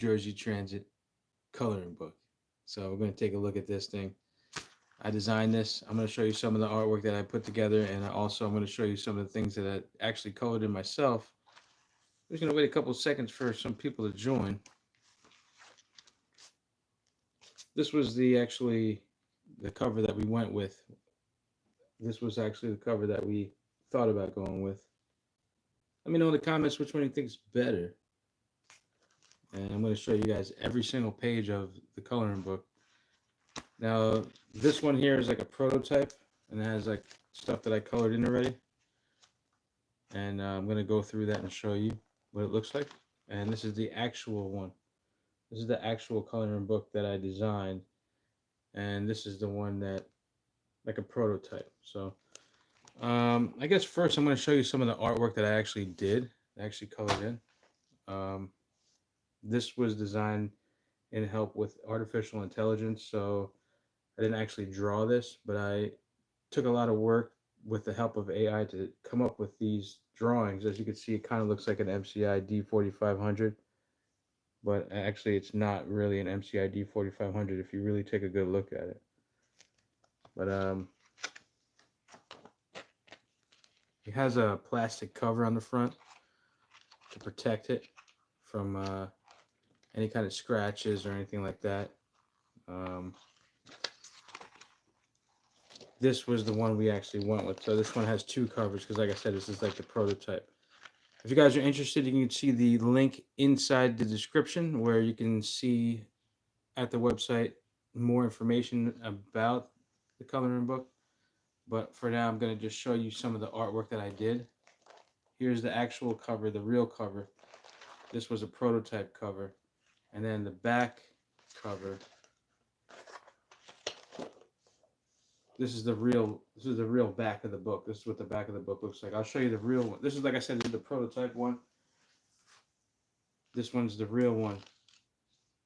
Jersey Transit coloring book. So we're going to take a look at this thing. I designed this. I'm going to show you some of the artwork that I put together, and also I'm going to show you some of the things that I actually colored in myself. I'm just going to wait a couple of seconds for some people to join. This was the cover that we went with. This was actually the cover that we thought about going with. Let me know in the comments which one you think is better. And I'm going to show you guys every single page of the coloring book. Now, this one here is like a prototype, and it has like stuff that I colored in already. And I'm going to go through that and show you what it looks like. And this is the actual one. This is the actual coloring book that I designed. And this is the one that, like a prototype. So, I guess first I'm going to show you some of the artwork that I actually did. I actually colored in. This was designed in help with artificial intelligence. So I didn't actually draw this, but I took a lot of work with the help of AI to come up with these drawings. As you can see, it kind of looks like an MCI D4500, but actually it's not really an MCI D4500 if you really take a good look at it. But it has a plastic cover on the front to protect it from any kind of scratches or anything like that. This was the one we actually went with. So this one has two covers because, like I said, this is like the prototype. If you guys are interested, you can see the link inside the description where you can see at the website more information about the coloring book. But for now, I'm going to just show you some of the artwork that I did. Here's the actual cover, the real cover. This was a prototype cover. And then the back cover. This is the real back of the book. This is what the back of the book looks like. I'll show you the real one. This is, like I said, this is the prototype one. This one's the real one.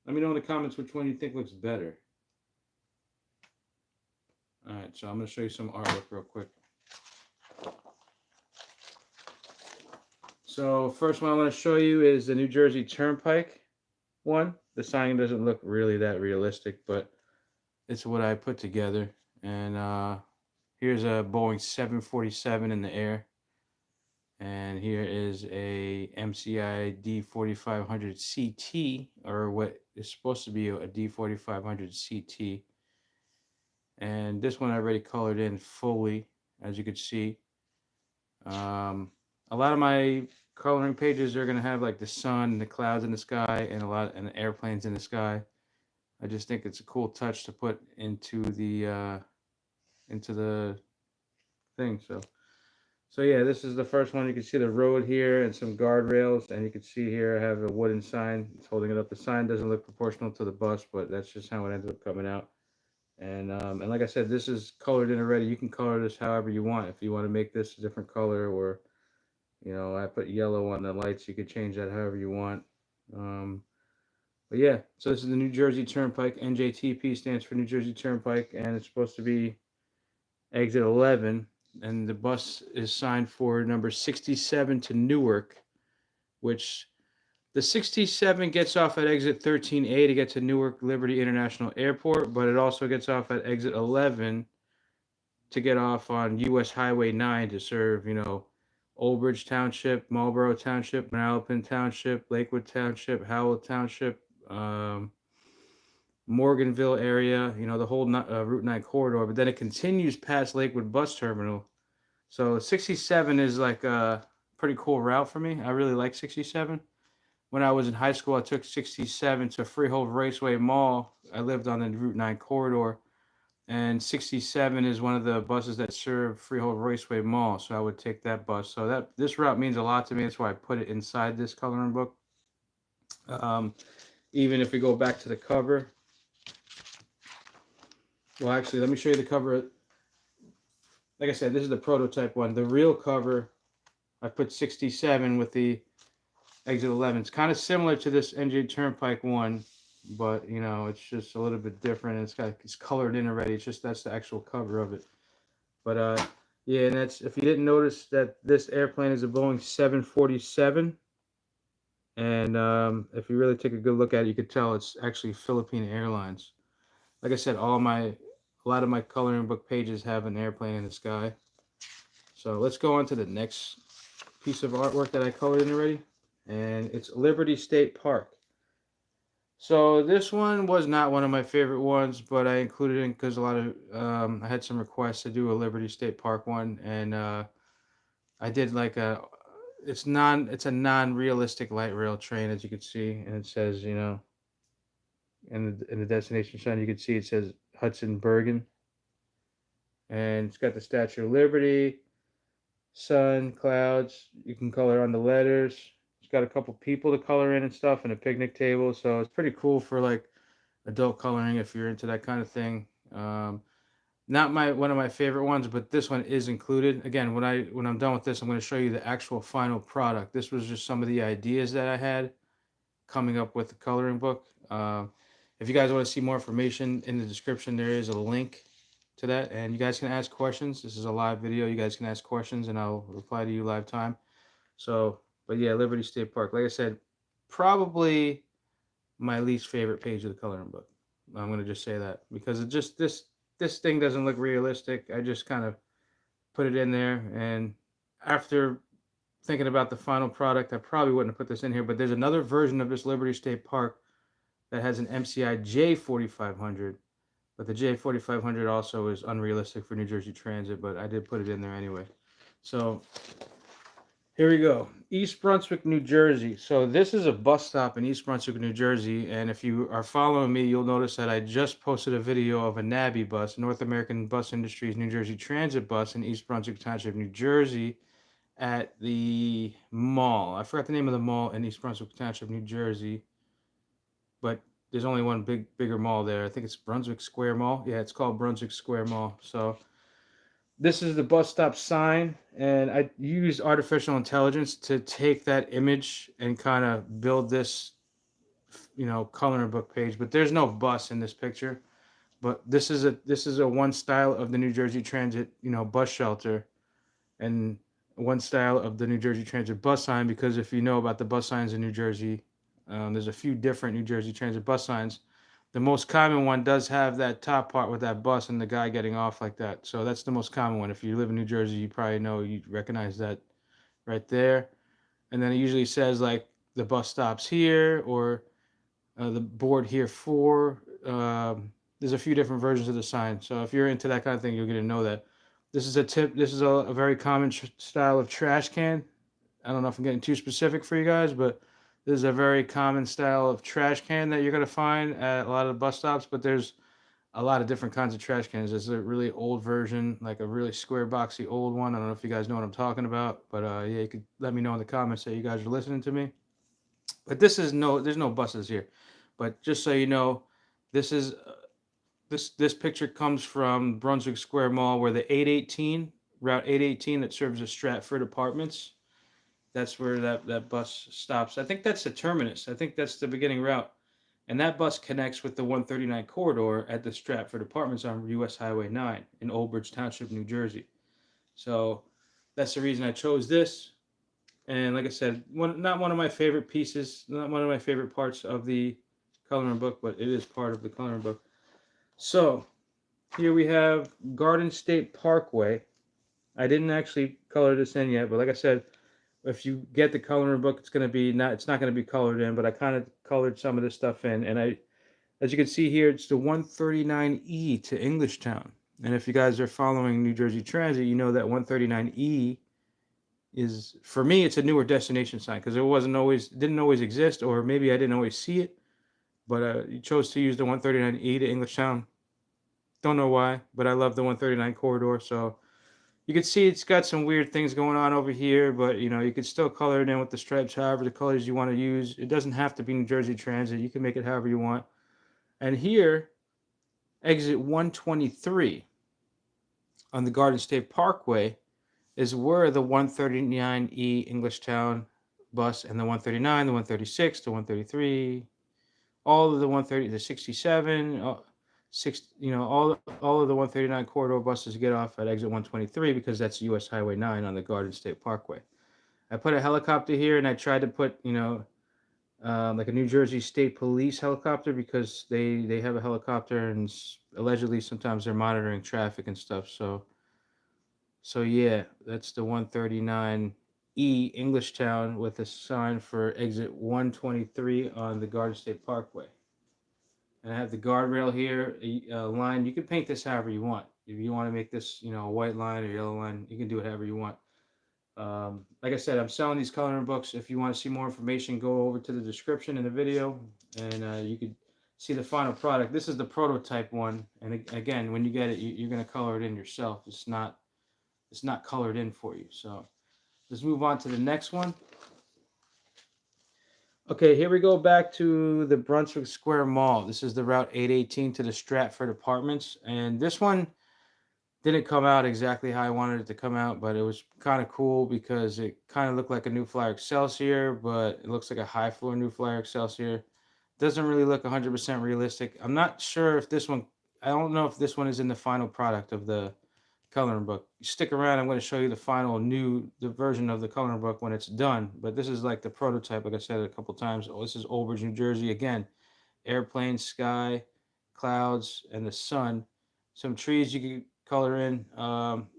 Let me know in the comments which one you think looks better. Alright, so I'm going to show you some artwork real quick. So first one I want to show you is the New Jersey Turnpike one. The sign doesn't look really that realistic, but it's what I put together. And here's a Boeing 747 in the air. And here is a MCI D4500 CT, or what is supposed to be a D4500 CT. And this one I already colored in fully, as you could see. A lot of my coloring pages are going to have like the sun and the clouds in the sky and the airplanes in the sky. I just think it's a cool touch to put into the thing. So yeah, this is the first one. You can see the road here and some guardrails, and you can see here I have a wooden sign. It's holding it up. The sign doesn't look proportional to the bus, but that's just how it ended up coming out. And like I said, this is colored in already. You can color this however you want. If you want to make this a different color, or I put yellow on the lights. You could change that however you want. But yeah, so this is the New Jersey Turnpike. NJTP stands for New Jersey Turnpike, and it's supposed to be exit 11. And the bus is signed for number 67 to Newark, which the 67 gets off at exit 13A to get to Newark Liberty International Airport, but it also gets off at exit 11 to get off on US Highway 9 to serve, Old Bridge Township, Marlboro Township, Manalapan Township, Lakewood Township, Howell Township, Morganville area, the whole Route 9 corridor. But then it continues past Lakewood Bus Terminal. So 67 is like a pretty cool route for me. I really like 67. When I was in high school, I took 67 to Freehold Raceway Mall. I lived on the Route 9 corridor. And 67 is one of the buses that serve Freehold Raceway Mall. So I would take that bus. So this route means a lot to me. That's why I put it inside this coloring book. Even if we go back to the cover. Well, actually, let me show you the cover. Like I said, this is the prototype one. The real cover, I put 67 with the exit 11. It's kind of similar to this NJ Turnpike one, but it's just a little bit different. And it's colored in already. It's just that's the actual cover of it. But yeah, and that's, if you didn't notice, that this airplane is a Boeing 747. And if you really take a good look at it, you could tell it's actually Philippine Airlines. Like I said, a lot of my coloring book pages have an airplane in the sky. So let's go on to the next piece of artwork that I colored in already, and it's Liberty State Park. So this one was not one of my favorite ones, but I included it because a lot of I had some requests to do a Liberty State Park one, and I did like it's a non-realistic light rail train, as you can see, and it says, you know, in the destination sign you can see it says Hudson Bergen, and it's got the Statue of Liberty, sun, clouds. You can color on the letters. It's got a couple people to color in and stuff, and a picnic table. So it's pretty cool for like adult coloring if you're into that kind of thing. Not one of my favorite ones, but this one is included. Again, when I'm done with this, I'm going to show you the actual final product. This was just some of the ideas that I had coming up with the coloring book. If you guys want to see more information, in the description there is a link to that, and you guys can ask questions. This is a live video. You guys can ask questions and I'll reply to you live time. So, but yeah, Liberty State Park, like I said, probably my least favorite page of the coloring book. I'm going to just say that because it just this thing doesn't look realistic. I just kind of put it in there, and after thinking about the final product, I probably wouldn't have put this in here, but there's another version of this Liberty State Park that has an MCI J4500. But the J4500 also is unrealistic for New Jersey Transit, but I did put it in there anyway. So here we go. East Brunswick, New Jersey. So this is a bus stop in East Brunswick, New Jersey. And if you are following me, you'll notice that I just posted a video of a NABI bus, North American Bus Industries New Jersey Transit bus in East Brunswick Township, New Jersey, at the mall. I forgot the name of the mall in East Brunswick Township, New Jersey, but there's only one bigger mall there. I think it's Brunswick Square Mall. Yeah, it's called Brunswick Square Mall. So this is the bus stop sign, and I used artificial intelligence to take that image and kind of build this, you know, coloring book page. But there's no bus in this picture. But this is a one style of the New Jersey Transit, you know, bus shelter, and one style of the New Jersey Transit bus sign. Because if you know about the bus signs in New Jersey, there's a few different New Jersey Transit bus signs. The most common one does have that top part with that bus and the guy getting off like that. So that's the most common one. If you live in New Jersey, you probably know, you recognize that right there. And then it usually says like the bus stops here, or the board here for. There's a few different versions of the sign. So if you're into that kind of thing, you're going to know that. This is a tip. This is a very common style of trash can. I don't know if I'm getting too specific for you guys, but this is a very common style of trash can that you're going to find at a lot of the bus stops. But there's a lot of different kinds of trash cans. There's a really old version, like a really square boxy old one. I don't know if you guys know what I'm talking about, but yeah, you could let me know in the comments that you guys are listening to me. But there's no buses here. But just so you know, this is this picture comes from Brunswick Square Mall, where the 818 Route 818 that serves as Stratford Apartments. That's where that bus stops. I think that's the terminus. I think that's the beginning route. And that bus connects with the 139 corridor at the Stratford Apartments on US Highway 9 in Old Bridge Township, New Jersey. So that's the reason I chose this. And like I said, not one of my favorite pieces, not one of my favorite parts of the coloring book, but it is part of the coloring book. So here we have Garden State Parkway. I didn't actually color this in yet, but like I said, if you get the coloring book, it's not going to be colored in, but I kind of colored some of this stuff in. And as you can see here, it's the 139E to Englishtown. And if you guys are following New Jersey Transit, you know that 139E is, for me, it's a newer destination sign, because it didn't always exist, or maybe I didn't always see it, but you chose to use the 139E to Englishtown. Don't know why, but I love the 139 corridor. So you can see it's got some weird things going on over here, but you know, you could still color it in with the stripes, however the colors you want to use. It doesn't have to be New Jersey Transit. You can make it however you want. And here, exit 123 on the Garden State Parkway is where the 139E Englishtown bus and the 139, the 136, the 133, all of the 130, the 67, all of the 139 corridor buses get off at exit 123, because that's US Highway 9 on the Garden State Parkway. I put a helicopter here, and I tried to put, you know, like a New Jersey State Police helicopter, because they have a helicopter, and allegedly sometimes they're monitoring traffic and stuff. So yeah, that's the 139E Englishtown with a sign for exit 123 on the Garden State Parkway. And I have the guardrail here, line. You can paint this however you want. If you want to make this, a white line or yellow line, you can do it however you want. Like I said, I'm selling these coloring books. If you want to see more information, go over to the description in the video, and you could see the final product. This is the prototype one, and again, when you get it, you're going to color it in yourself. It's not colored in for you. So let's move on to the next one. Okay, here we go back to the Brunswick Square Mall. This is the Route 818 to the Stratford Apartments, and this one didn't come out exactly how I wanted it to come out, but it was kind of cool because it kind of looked like a New Flyer Excelsior, but it looks like a high floor New Flyer Excelsior. Doesn't really look 100% realistic. I'm not sure if this one, I don't know if this one is in the final product of the coloring book. Stick around, I'm going to show you the version of the coloring book when it's done. But this is like the prototype, like I said a couple times. Oh, this is Old Bridge, New Jersey. Again, airplane, sky, clouds, and the sun. Some trees you can color in.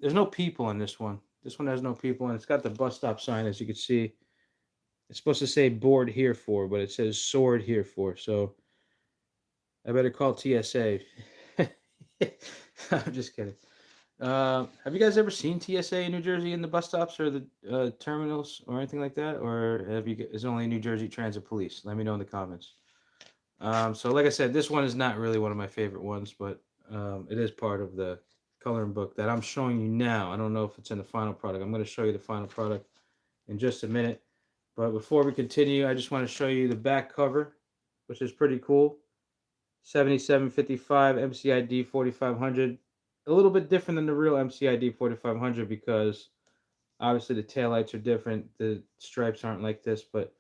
There's no people in this one. This one has no people, and it's got the bus stop sign, as you can see. It's supposed to say board here for, but it says sword here for. So I better call TSA. I'm just kidding. Have you guys ever seen TSA in New Jersey in the bus stops or the terminals or anything like that? Or is it only New Jersey Transit Police? Let me know in the comments. So like I said, this one is not really one of my favorite ones, but it is part of the coloring book that I'm showing you now. I don't know if it's in the final product. I'm going to show you the final product in just a minute. But before we continue, I just want to show you the back cover, which is pretty cool. 7755 MCID 4500. A little bit different than the real MCID 4500 because obviously the taillights are different. The stripes aren't like this, but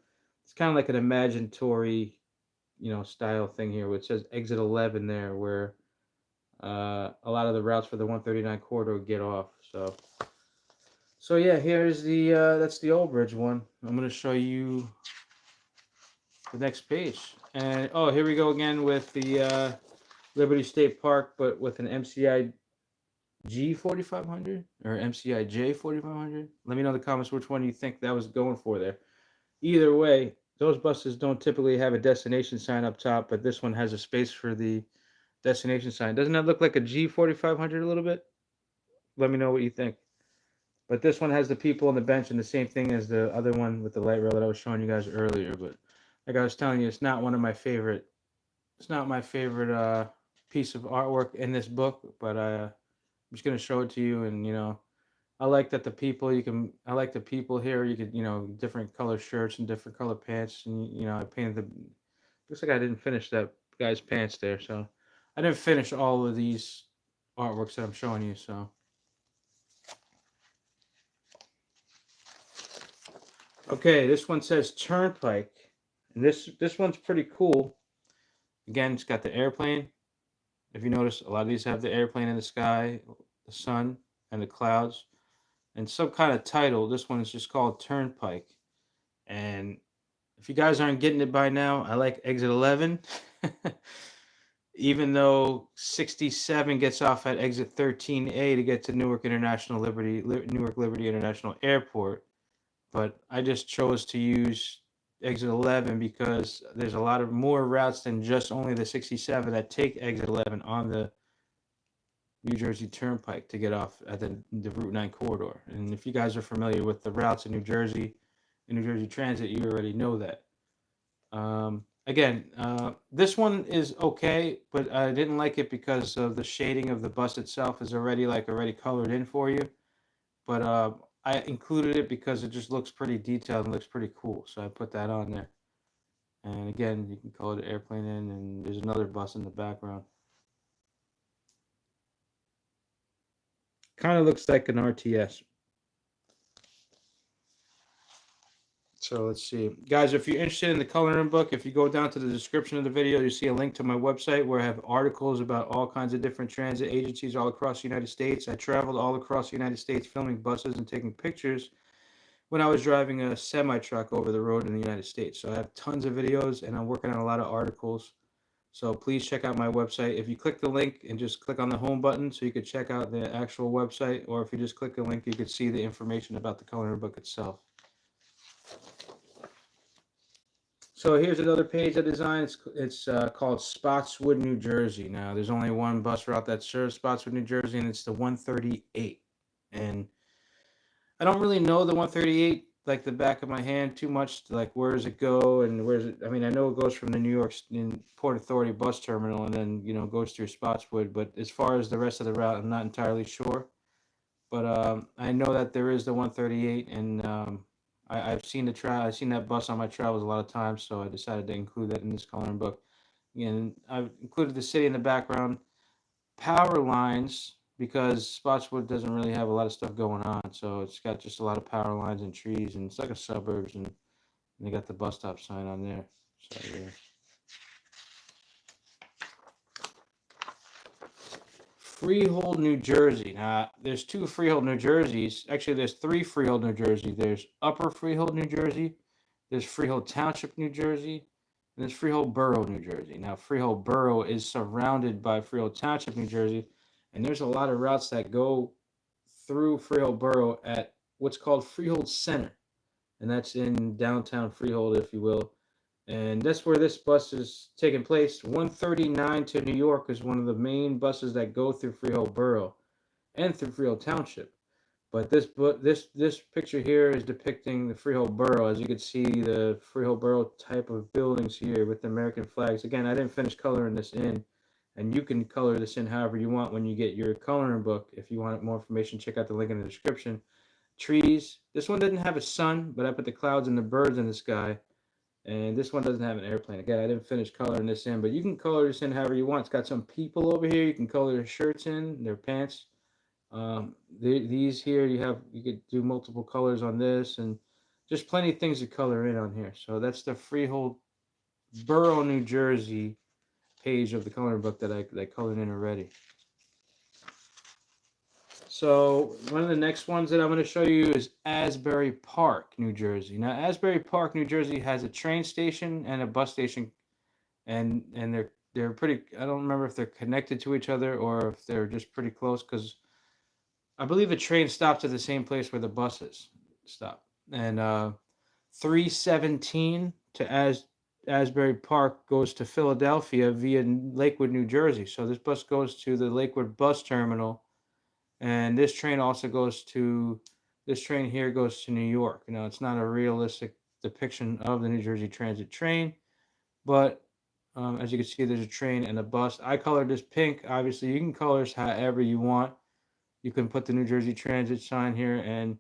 it's kind of like an imaginatory, style thing here, which says exit 11 there, where a lot of the routes for the 139 corridor get off. So yeah, here's the that's the Old Bridge one. I'm gonna show you the next page, and oh, here we go again with the Liberty State Park, but with an MCI G 4500 or MCI J 4500. Let me know in the comments which one you think that was going for there. Either way, those buses don't typically have a destination sign up top, but this one has a space for the destination sign. Doesn't that look like a G 4500 a little bit? Let me know what you think. But this one has the people on the bench, and the same thing as the other one with the light rail that I was showing you guys earlier. But like I was telling you, it's not one of my favorite. It's not my favorite piece of artwork in this book, but I'm just gonna show it to you. And I like that the people I like the people here. You could different color shirts and different color pants, and I painted the. Looks like I didn't finish that guy's pants there, so I didn't finish all of these artworks that I'm showing you. So. Okay, this one says Turnpike, and this one's pretty cool. Again, it's got the airplane. If you notice, a lot of these have the airplane in the sky, the sun, and the clouds, and some kind of title. This one is just called Turnpike. And if you guys aren't getting it by now, I like Exit 11. Even though 67 gets off at Exit 13A to get to Newark Liberty International Airport. But I just chose to use exit 11 because there's a lot of more routes than just only the 67 that take exit 11 on the New Jersey Turnpike to get off at the Route 9 corridor. And if you guys are familiar with the routes in New Jersey Transit, you already know that. Again, this one is okay, but I didn't like it because of the shading of the bus itself is already colored in for you. But I included it because it just looks pretty detailed and looks pretty cool. So I put that on there. And again, you can color the airplane in, and there's another bus in the background. Kind of looks like an RTS. So let's see. Guys, if you're interested in the coloring book, if you go down to the description of the video, you see a link to my website where I have articles about all kinds of different transit agencies all across the United States. I traveled all across the United States filming buses and taking pictures when I was driving a semi truck over the road in the United States. So I have tons of videos, and I'm working on a lot of articles. So please check out my website. If you click the link and just click on the home button, so you could check out the actual website, or if you just click the link, you could see the information about the coloring book itself. So here's another page I designed. It's called Spotswood, New Jersey. Now, there's only one bus route that serves Spotswood, New Jersey, and it's the 138. And I don't really know the 138 like the back of my hand too much. Like, where does it go and where's it? I mean, I know it goes from the New York Port Authority bus terminal and then, goes through Spotswood. But as far as the rest of the route, I'm not entirely sure. But I know that there is the 138, and I've seen I've seen that bus on my travels a lot of times, so I decided to include that in this coloring book. And I've included the city in the background, power lines, because Spotswood doesn't really have a lot of stuff going on, so it's got just a lot of power lines and trees, and it's like a suburbs, and they got the bus stop sign on there. So yeah. Freehold, New Jersey. Now, there's two Freehold, New Jerseys. Actually, there's three Freehold, New Jersey. There's Upper Freehold, New Jersey. There's Freehold Township, New Jersey. And there's Freehold Borough, New Jersey. Now, Freehold Borough is surrounded by Freehold Township, New Jersey. And there's a lot of routes that go through Freehold Borough at what's called Freehold Center. And that's in downtown Freehold, if you will. And that's where this bus is taking place. 139 to New York is one of the main buses that go through Freehold Borough and through Freehold Township. But this picture here is depicting the Freehold Borough. As you can see, the Freehold Borough type of buildings here with the American flags. Again, I didn't finish coloring this in, and you can color this in however you want when you get your coloring book. If you want more information, check out the link in the description. Trees. This one didn't have a sun, but I put the clouds and the birds in the sky. And this one doesn't have an airplane. Again, I didn't finish coloring this in, but you can color this in however you want. It's got some people over here. You can color their shirts in, their pants. These here, you could do multiple colors on this, and just plenty of things to color in on here. So that's the Freehold Borough, New Jersey page of the coloring book that I colored in already. So one of the next ones that I'm going to show you is Asbury Park, New Jersey. Now, Asbury Park, New Jersey has a train station and a bus station, and they're pretty. I don't remember if they're connected to each other or if they're just pretty close, because I believe the train stops at the same place where the buses stop. And 317 to Asbury Park goes to Philadelphia via Lakewood, New Jersey. So this bus goes to the Lakewood bus terminal. And this train also this train here goes to New York. It's not a realistic depiction of the New Jersey Transit train, but as you can see, there's a train and a bus. I colored this pink. Obviously, you can color this however you want. You can put the New Jersey Transit sign here, and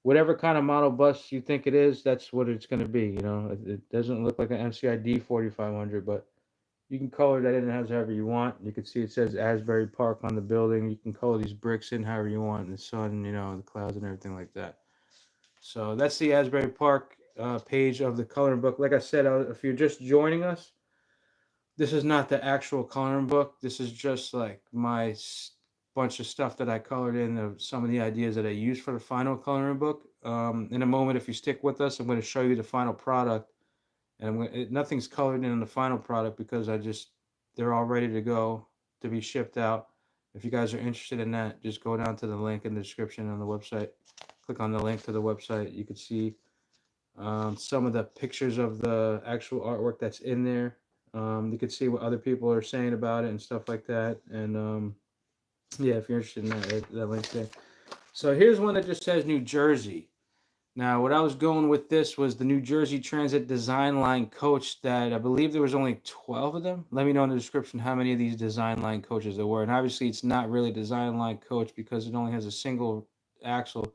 whatever kind of model bus you think it is, that's what it's going to be. It doesn't look like an MCID 4500, but you can color that in however you want. You can see it says Asbury Park on the building. You can color these bricks in however you want, and the sun, the clouds and everything like that. So that's the Asbury Park page of the coloring book. Like I said, if you're just joining us, this is not the actual coloring book. This is just like my bunch of stuff that I colored in, of some of the ideas that I used for the final coloring book. In a moment, if you stick with us, I'm going to show you the final product. And nothing's colored in the final product because they're all ready to go to be shipped out. If you guys are interested in that, just go down to the link in the description on the website. Click on the link to the website. You can see some of the pictures of the actual artwork that's in there. You can see what other people are saying about it and stuff like that. And yeah, if you're interested in that link's there. So here's one that just says New Jersey. Now, what I was going with this was the New Jersey Transit Design Line coach that I believe there was only 12 of them. Let me know in the description how many of these design line coaches there were. And obviously, it's not really design line coach because it only has a single axle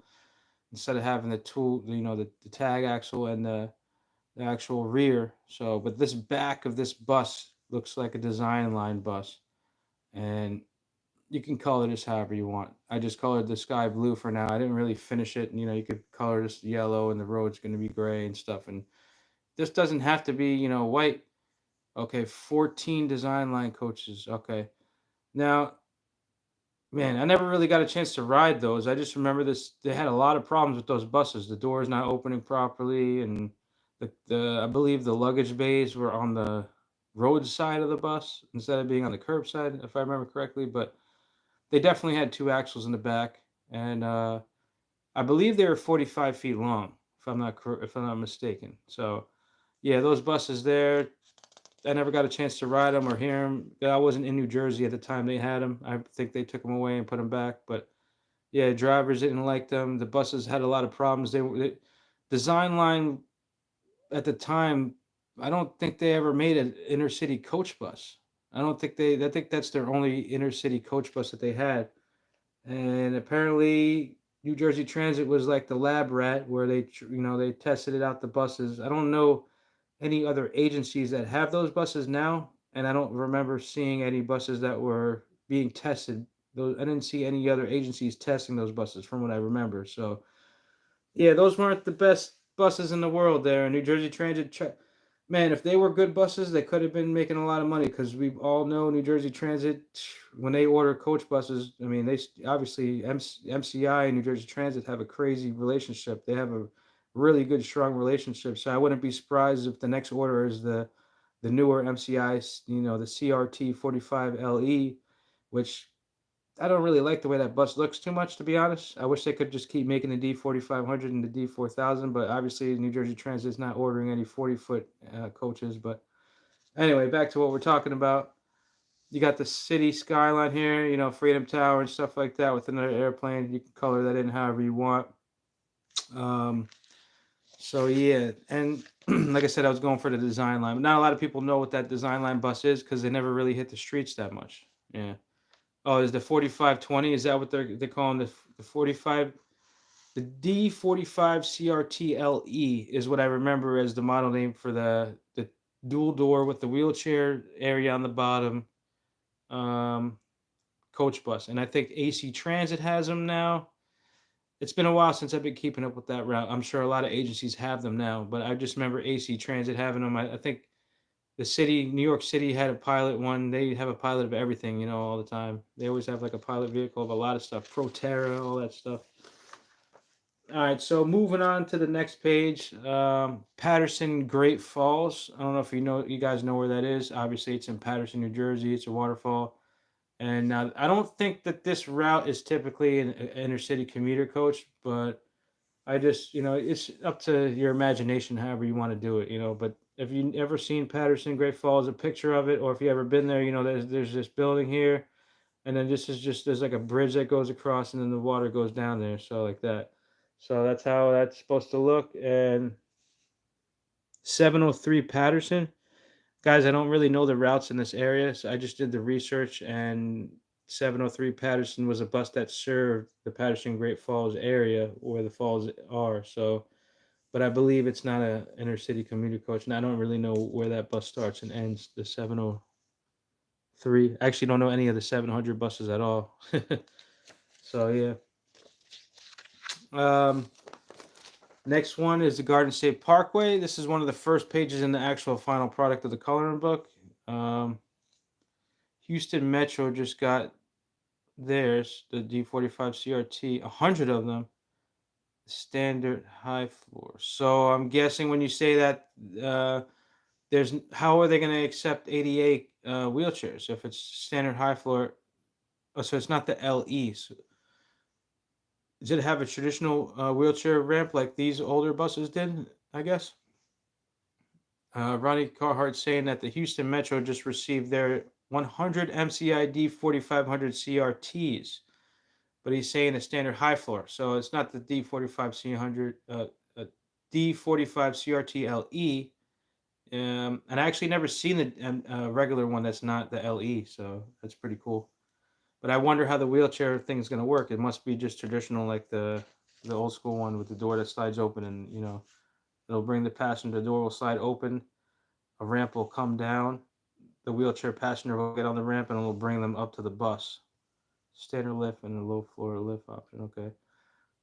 instead of having the tool, the tag axle and the actual rear. So, but this back of this bus looks like a design line bus. And you can color this however you want. I just colored the sky blue for now. I didn't really finish it. You could color this yellow and the road's going to be gray and stuff. And this doesn't have to be, white. Okay, 14 design line coaches. Okay. Now, Man, I never really got a chance to ride those. I just remember this. They had a lot of problems with those buses. The doors not opening properly, and the I believe the luggage bays were on the road side of the bus instead of being on the curb side, if I remember correctly. But they definitely had two axles in the back, and I believe they were 45 feet long, if I'm not mistaken. So yeah, those buses there. I never got a chance to ride them or hear them. I wasn't in New Jersey at the time they had them. I think they took them away and put them back. But yeah, drivers didn't like them. The buses had a lot of problems. Design line at the time. I don't think they ever made an inner city coach bus. I don't think they. I think that's their only inner city coach bus that they had. And apparently, New Jersey Transit was like the lab rat where they tested it out the buses. I don't know any other agencies that have those buses now, and I don't remember seeing any buses that were being tested. Those I didn't see any other agencies testing those buses from what I remember. So yeah, those weren't the best buses in the world there. New Jersey Transit, man, if they were good buses, they could have been making a lot of money because we all know New Jersey Transit, when they order coach buses, I mean, obviously MCI and New Jersey Transit have a crazy relationship. They have a really good, strong relationship. So I wouldn't be surprised if the next order is the newer MCI, the CRT 45LE, which I don't really like the way that bus looks too much, to be honest. I wish they could just keep making the D4500 and the D4000, but obviously New Jersey Transit is not ordering any 40-foot coaches. But anyway, back to what we're talking about. You got the city skyline here, Freedom Tower and stuff like that with another airplane. You can color that in however you want. Um, so yeah, and like I said, I was going for the design line. But not a lot of people know what that design line bus is because they never really hit the streets that much. Yeah. Oh, is the 4520? Is that what they're calling the 45? The D45 CRTLE is what I remember as the model name for the dual door with the wheelchair area on the bottom um, coach bus. And I think AC Transit has them now. It's been a while since I've been keeping up with that route. I'm sure a lot of agencies have them now, but I just remember AC Transit having them. I think New York City had a pilot one. They have a pilot of everything, all the time. They always have like a pilot vehicle of a lot of stuff, Proterra, all that stuff. All right, so moving on to the next page, Patterson Great Falls. I don't know if you guys know where that is. Obviously, it's in Patterson, New Jersey. It's a waterfall, and I don't think that this route is typically an inner city commuter coach, but I just, it's up to your imagination, however you want to do it, But if you ever seen Patterson Great Falls, a picture of it, or if you ever been there, there's this building here, and then there's like a bridge that goes across, and then the water goes down there, so like that. So that's how that's supposed to look. And 703 Patterson, guys, I don't really know the routes in this area, so I just did the research, and 703 Patterson was a bus that served the Patterson Great Falls area where the falls are. So but I believe it's not a inner city commuter coach, and I don't really know where that bus starts and ends. The 703. I actually don't know any of the 700 buses at all. So yeah. Next one is the Garden State Parkway. This is one of the first pages in the actual final product of the coloring book. Houston Metro just got theirs, the D45 CRT, 100 of them. Standard high floor. So I'm guessing when you say that, how are they going to accept ADA wheelchairs if it's standard high floor? Oh, so it's not the LE. So does it have a traditional wheelchair ramp like these older buses did? I guess. Ronnie Carhart saying that the Houston Metro just received their 100 MCID 4500 CRTs, but he's saying a standard high floor, so it's not the D45 D45 CRT LE. And I actually never seen the regular one that's not the LE, so that's pretty cool. But I wonder how the wheelchair thing is going to work. It must be just traditional, like the old school one with the door that slides open, and it'll bring the passenger. The door will slide open, a ramp will come down, the wheelchair passenger will get on the ramp, and it will bring them up to the bus. Standard lift and a low floor lift option. Okay.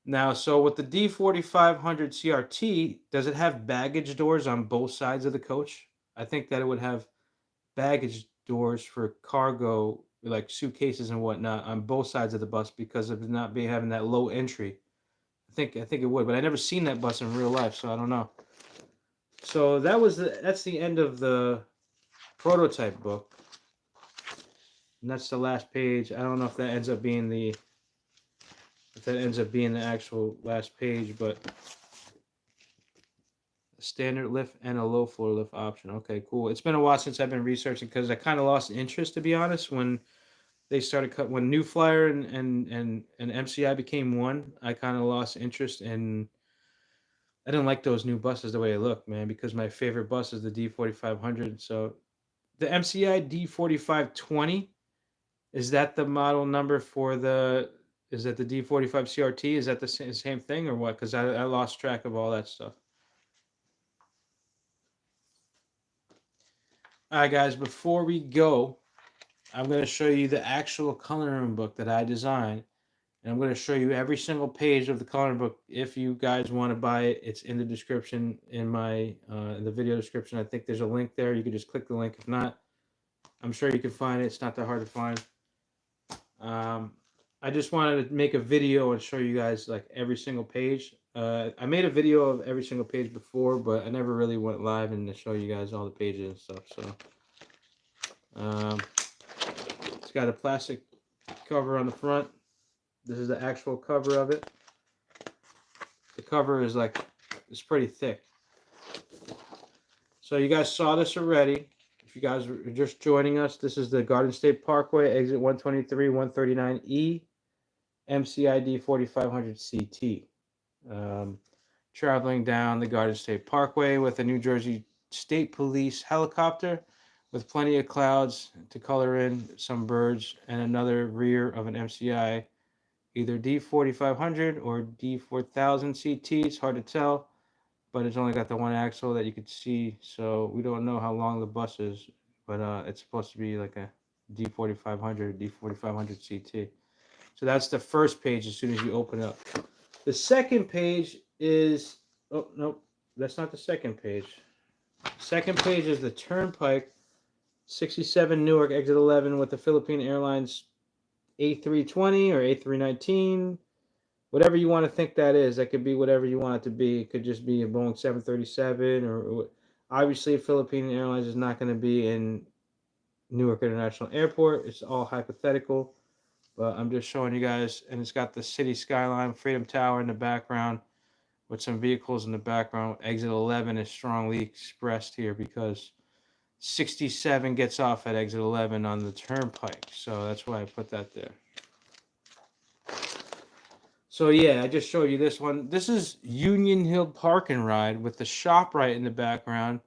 Now, so with the D4500 CRT, does it have baggage doors on both sides of the coach? I think that it would have baggage doors for cargo like suitcases and whatnot on both sides of the bus because of not being having that low entry. I think it would, but I never seen that bus in real life, so I don't know. So that's the end of the prototype book. And that's the last page. I don't know if that ends up being the actual last page, but a standard lift and a low floor lift option. Okay, cool. It's been a while since I've been researching because I kind of lost interest, to be honest, when they started when New Flyer and MCI became one. I kind of lost interest in. I didn't like those new buses the way they look, man, because my favorite bus is the D4500. So the MCI D4520, is that the model number for the? Is that the D45 CRT? Is that the same thing or what? Because I lost track of all that stuff. All right, guys. Before we go, I'm going to show you the actual coloring book that I designed. And I'm going to show you every single page of the coloring book. If you guys want to buy it, it's in the description, in the video description. I think there's a link there. You can just click the link. If not, I'm sure you can find it. It's not that hard to find. I just wanted to make a video and show you guys like every single page. I made a video of every single page before, but I never really went live and to show you guys all the pages and stuff. So it's got a plastic cover on the front. This is the actual cover of it. The cover is it's pretty thick. So you guys saw this already. If you guys are just joining us, this is the Garden State Parkway, exit 123, 139E, MCID 4500 CT. Traveling down the Garden State Parkway with a New Jersey State Police helicopter with plenty of clouds to color in some birds and another rear of an MCI, either D4500 or D4000 CT. It's hard to tell, but it's only got the one axle that you could see, so we don't know how long the bus is, but it's supposed to be like a D4500, D4500 CT. So that's the first page as soon as you open it up. The second page is, oh, nope, that's not the second page. Second page is the Turnpike 67 Newark exit 11 with the Philippine Airlines A320 or A319, whatever you want to think that is. That could be whatever you want it to be. It could just be a Boeing 737 or obviously Philippine Airlines is not going to be in Newark International Airport. It's all hypothetical, but I'm just showing you guys. And it's got the city skyline, Freedom Tower in the background with some vehicles in the background. Exit 11 is strongly expressed here because 67 gets off at exit 11 on the Turnpike. So that's why I put that there. So yeah, I just showed you this one. This is Union Hill Park and Ride with the ShopRite in the background.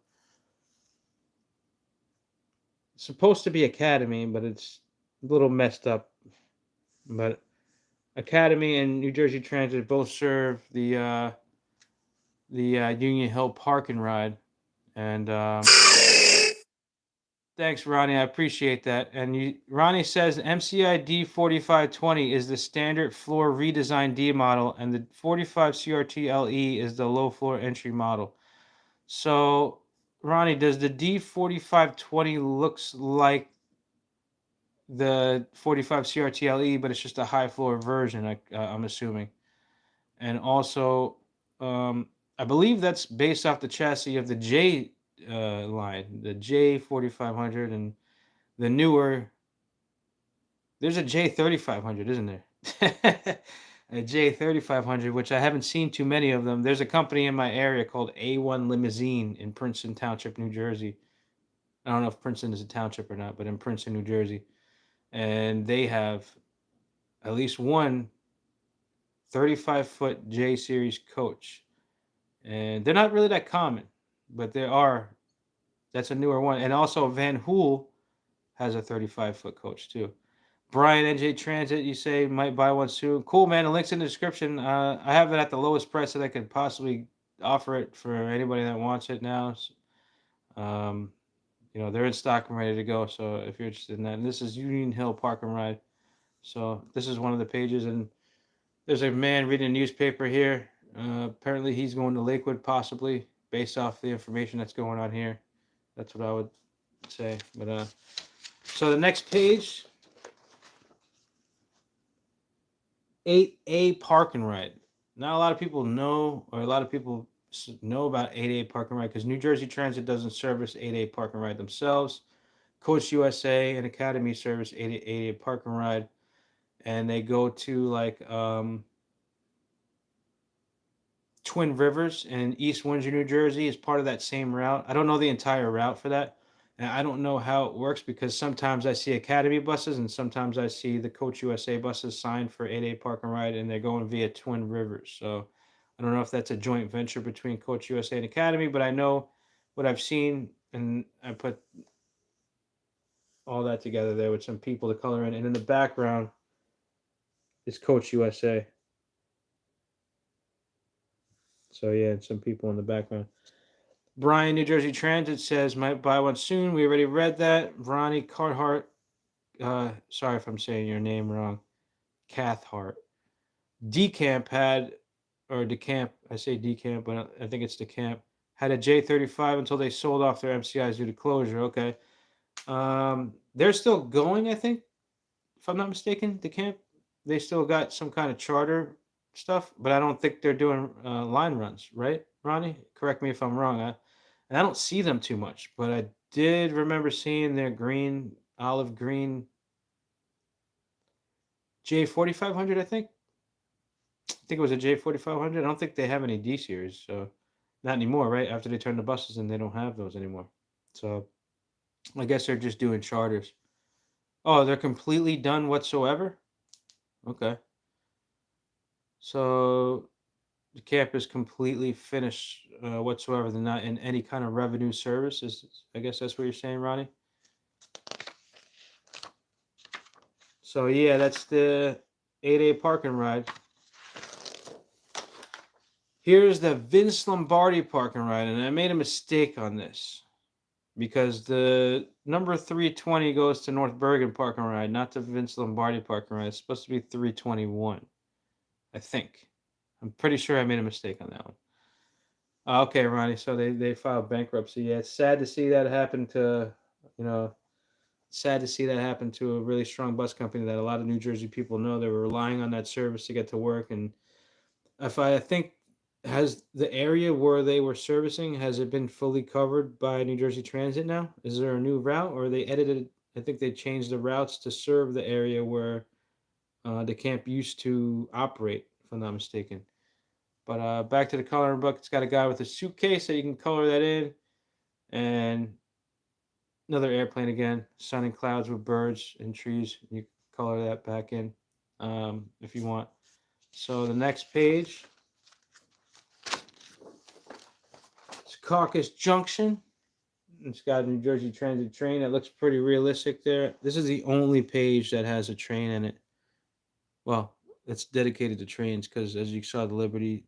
It's supposed to be Academy, but it's a little messed up. But Academy and New Jersey Transit both serve the Union Hill Park and Ride. And thanks, Ronnie. I appreciate that. And Ronnie says MCI D4520 is the standard floor redesign D model, and the 45 CRT LE is the low floor entry model. So, Ronnie, does the D4520 looks like the 45 CRT LE, but it's just a high floor version, I'm assuming? And also, I believe that's based off the chassis of the J line, the J4500, and the newer. There's a J3500, isn't there? A J3500, which I haven't seen too many of them. There's a company in my area called A1 Limousine in Princeton Township, New Jersey. I don't know if Princeton is a township or not, but in Princeton, New Jersey. And they have at least one 35-foot J Series coach. And they're not really that common, but there are. That's a newer one. And also Van Hool has a 35-foot coach too. Brian, NJ Transit, you say might buy one soon. Cool, man. The link's in the description. I have it at the lowest price that I could possibly offer it for anybody that wants it now. They're in stock and ready to go. So if you're interested in that, and this is Union Hill Park and Ride. So this is one of the pages, and there's a man reading a newspaper here. Apparently he's going to Lakewood, possibly, based off the information that's going on here. That's what I would say. But so the next page 8A Park and Ride. Not a lot of people know, or a lot of people know about 8A Park and Ride because New Jersey Transit doesn't service 8A Park and Ride themselves. Coach USA and Academy service 8A Park and Ride, and they go to like Twin Rivers and East Windsor, New Jersey is part of that same route. I don't know the entire route for that. And I don't know how it works because sometimes I see Academy buses and sometimes I see the Coach USA buses signed for 8A Park and Ride and they're going via Twin Rivers. So I don't know if that's a joint venture between Coach USA and Academy, but I know what I've seen and I put all that together there with some people to color in. And in the background is Coach USA. So yeah, and some people in the background. Brian, New Jersey Transit says might buy one soon. We already read that. Ronnie Carhart, sorry if I'm saying your name wrong. Cathhart. Decamp had, or Decamp, I say Decamp, but I think it's Decamp, had a J35 until they sold off their MCIs due to closure. Okay. They're still going, I think, if I'm not mistaken, Decamp. They still got some kind of charter stuff, but I don't think they're doing line runs, right, Ronnie? Correct me if I'm wrong. And I don't see them too much, but I did remember seeing their green, olive green J4500. I think it was a J4500. I don't think they have any D series, so not anymore, right? After they turn the buses in, they don't have those anymore. So I guess they're just doing charters. Oh, they're completely done whatsoever. Okay, so the camp is completely finished whatsoever. They're not in any kind of revenue service. I guess that's what you're saying, Ronnie. So yeah, that's the 8A Park and Ride. Here's the Vince Lombardi Park and Ride, and I made a mistake on this because the number 320 goes to North Bergen Park and Ride, not to Vince Lombardi Park and Ride. It's supposed to be 321, I think. I'm pretty sure I made a mistake on that one. Okay, Ronnie. So they filed bankruptcy. Yeah, it's sad to see that happen to, you know, sad to see that happen to a really strong bus company that a lot of New Jersey people know. They were relying on that service to get to work, and if I think has the area where they were servicing has it been fully covered by New Jersey Transit now? Is there a new route, or they edited? I think they changed the routes to serve the area where the camp used to operate, if I'm not mistaken. But back to the coloring book. It's got a guy with a suitcase, so you can color that in, and another airplane again, sun and clouds with birds and trees. You color that back in if you want. So the next page. Secaucus Junction. It's got a New Jersey Transit train. It looks pretty realistic there. This is the only page that has a train in it. Well, it's dedicated to trains because, as you saw, the Liberty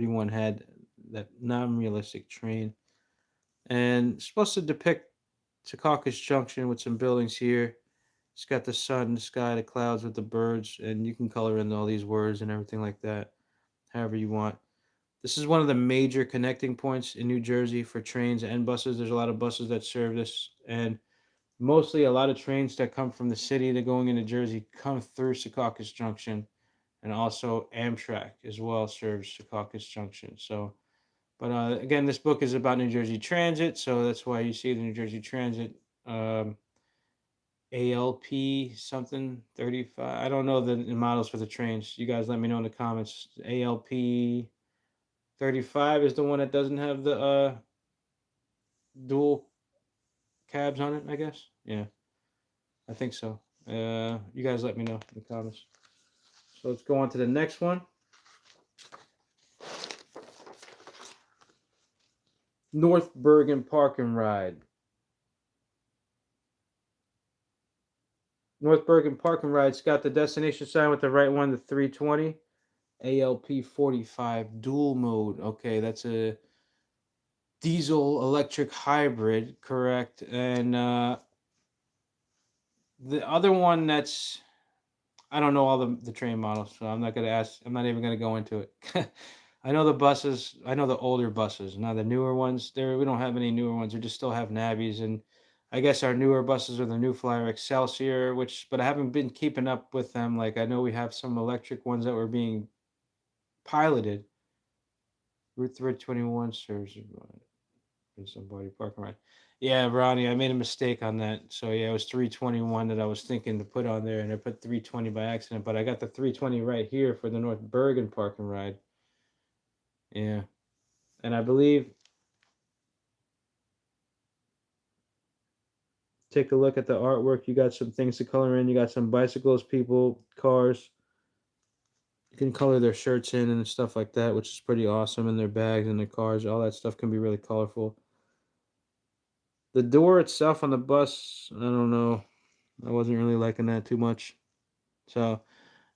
one had that non-realistic train, and it's supposed to depict Secaucus Junction with some buildings here. It's got the sun, the sky, the clouds with the birds, and you can color in all these words and everything like that, however you want. This is one of the major connecting points in New Jersey for trains and buses. There's a lot of buses that serve this, and mostly a lot of trains that come from the city that going into Jersey come through Secaucus Junction, and also Amtrak as well serves Secaucus Junction. So, but again, this book is about New Jersey Transit, so that's why you see the New Jersey Transit ALP something 35. I don't know the models for the trains. You guys let me know in the comments. ALP 35 is the one that doesn't have the dual cabs on it, I guess. Yeah, I think so. You guys let me know in the comments. So let's go on to the next one. North Bergen Park and Ride. North Bergen Park and Ride's got the destination sign with the right one, the 320. ALP 45 dual mode. Okay, that's a diesel electric hybrid, correct? And the other one that's I don't know all the train models, so I'm not gonna ask. I'm not even gonna go into it. I know the buses. I know the older buses. Now the newer ones, we don't have any newer ones. We just still have nabbies, and I guess our newer buses are the New Flyer Excelsior, but I haven't been keeping up with them. Like, I know we have some electric ones that were being piloted. Route 321 serves somebody parking right. Yeah, Ronnie, I made a mistake on that. So yeah, it was 321 that I was thinking to put on there, and I put 320 by accident. But I got the 320 right here for the North Bergen park and ride. Yeah, and I believe, take a look at the artwork. You got some things to color in. You got some bicycles, people, cars. You can color their shirts in and stuff like that, which is pretty awesome. And their bags and their cars, all that stuff can be really colorful. The door itself on the bus, I don't know. I wasn't really liking that too much. So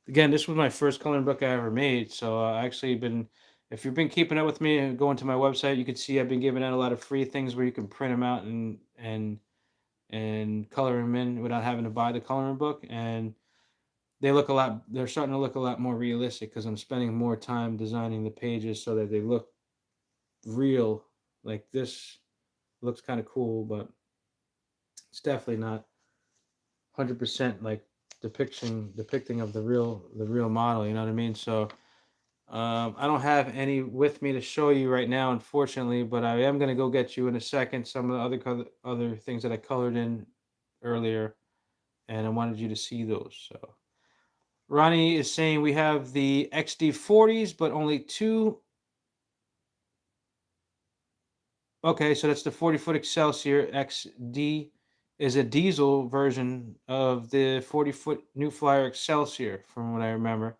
again, this was my first coloring book I ever made. So I actually been, if you've been keeping up with me and going to my website, you can see I've been giving out a lot of free things where you can print them out and color them in without having to buy the coloring book. And they're starting to look a lot more realistic because I'm spending more time designing the pages so that they look real. Like this looks kind of cool, but it's definitely not 100% like depicting of the real model. You know what I mean? So I don't have any with me to show you right now, unfortunately, but I am gonna go get you in a second some of the other things that I colored in earlier, and I wanted you to see those. So Ronnie is saying we have the XD40s, but only two. Okay, so that's the 40-foot Excelsior. XD is a diesel version of the 40-foot New Flyer Excelsior, from what I remember.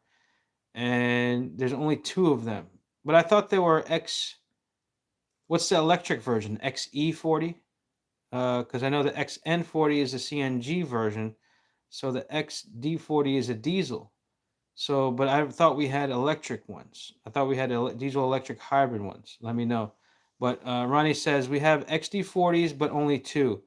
And there's only two of them. But I thought they were what's the electric version? XE40? Because I know the XN40 is a CNG version. So the XD40 is a diesel. So, but I thought we had electric ones. I thought we had diesel electric hybrid ones. Let me know. But Ronnie says we have XD40s, but only two.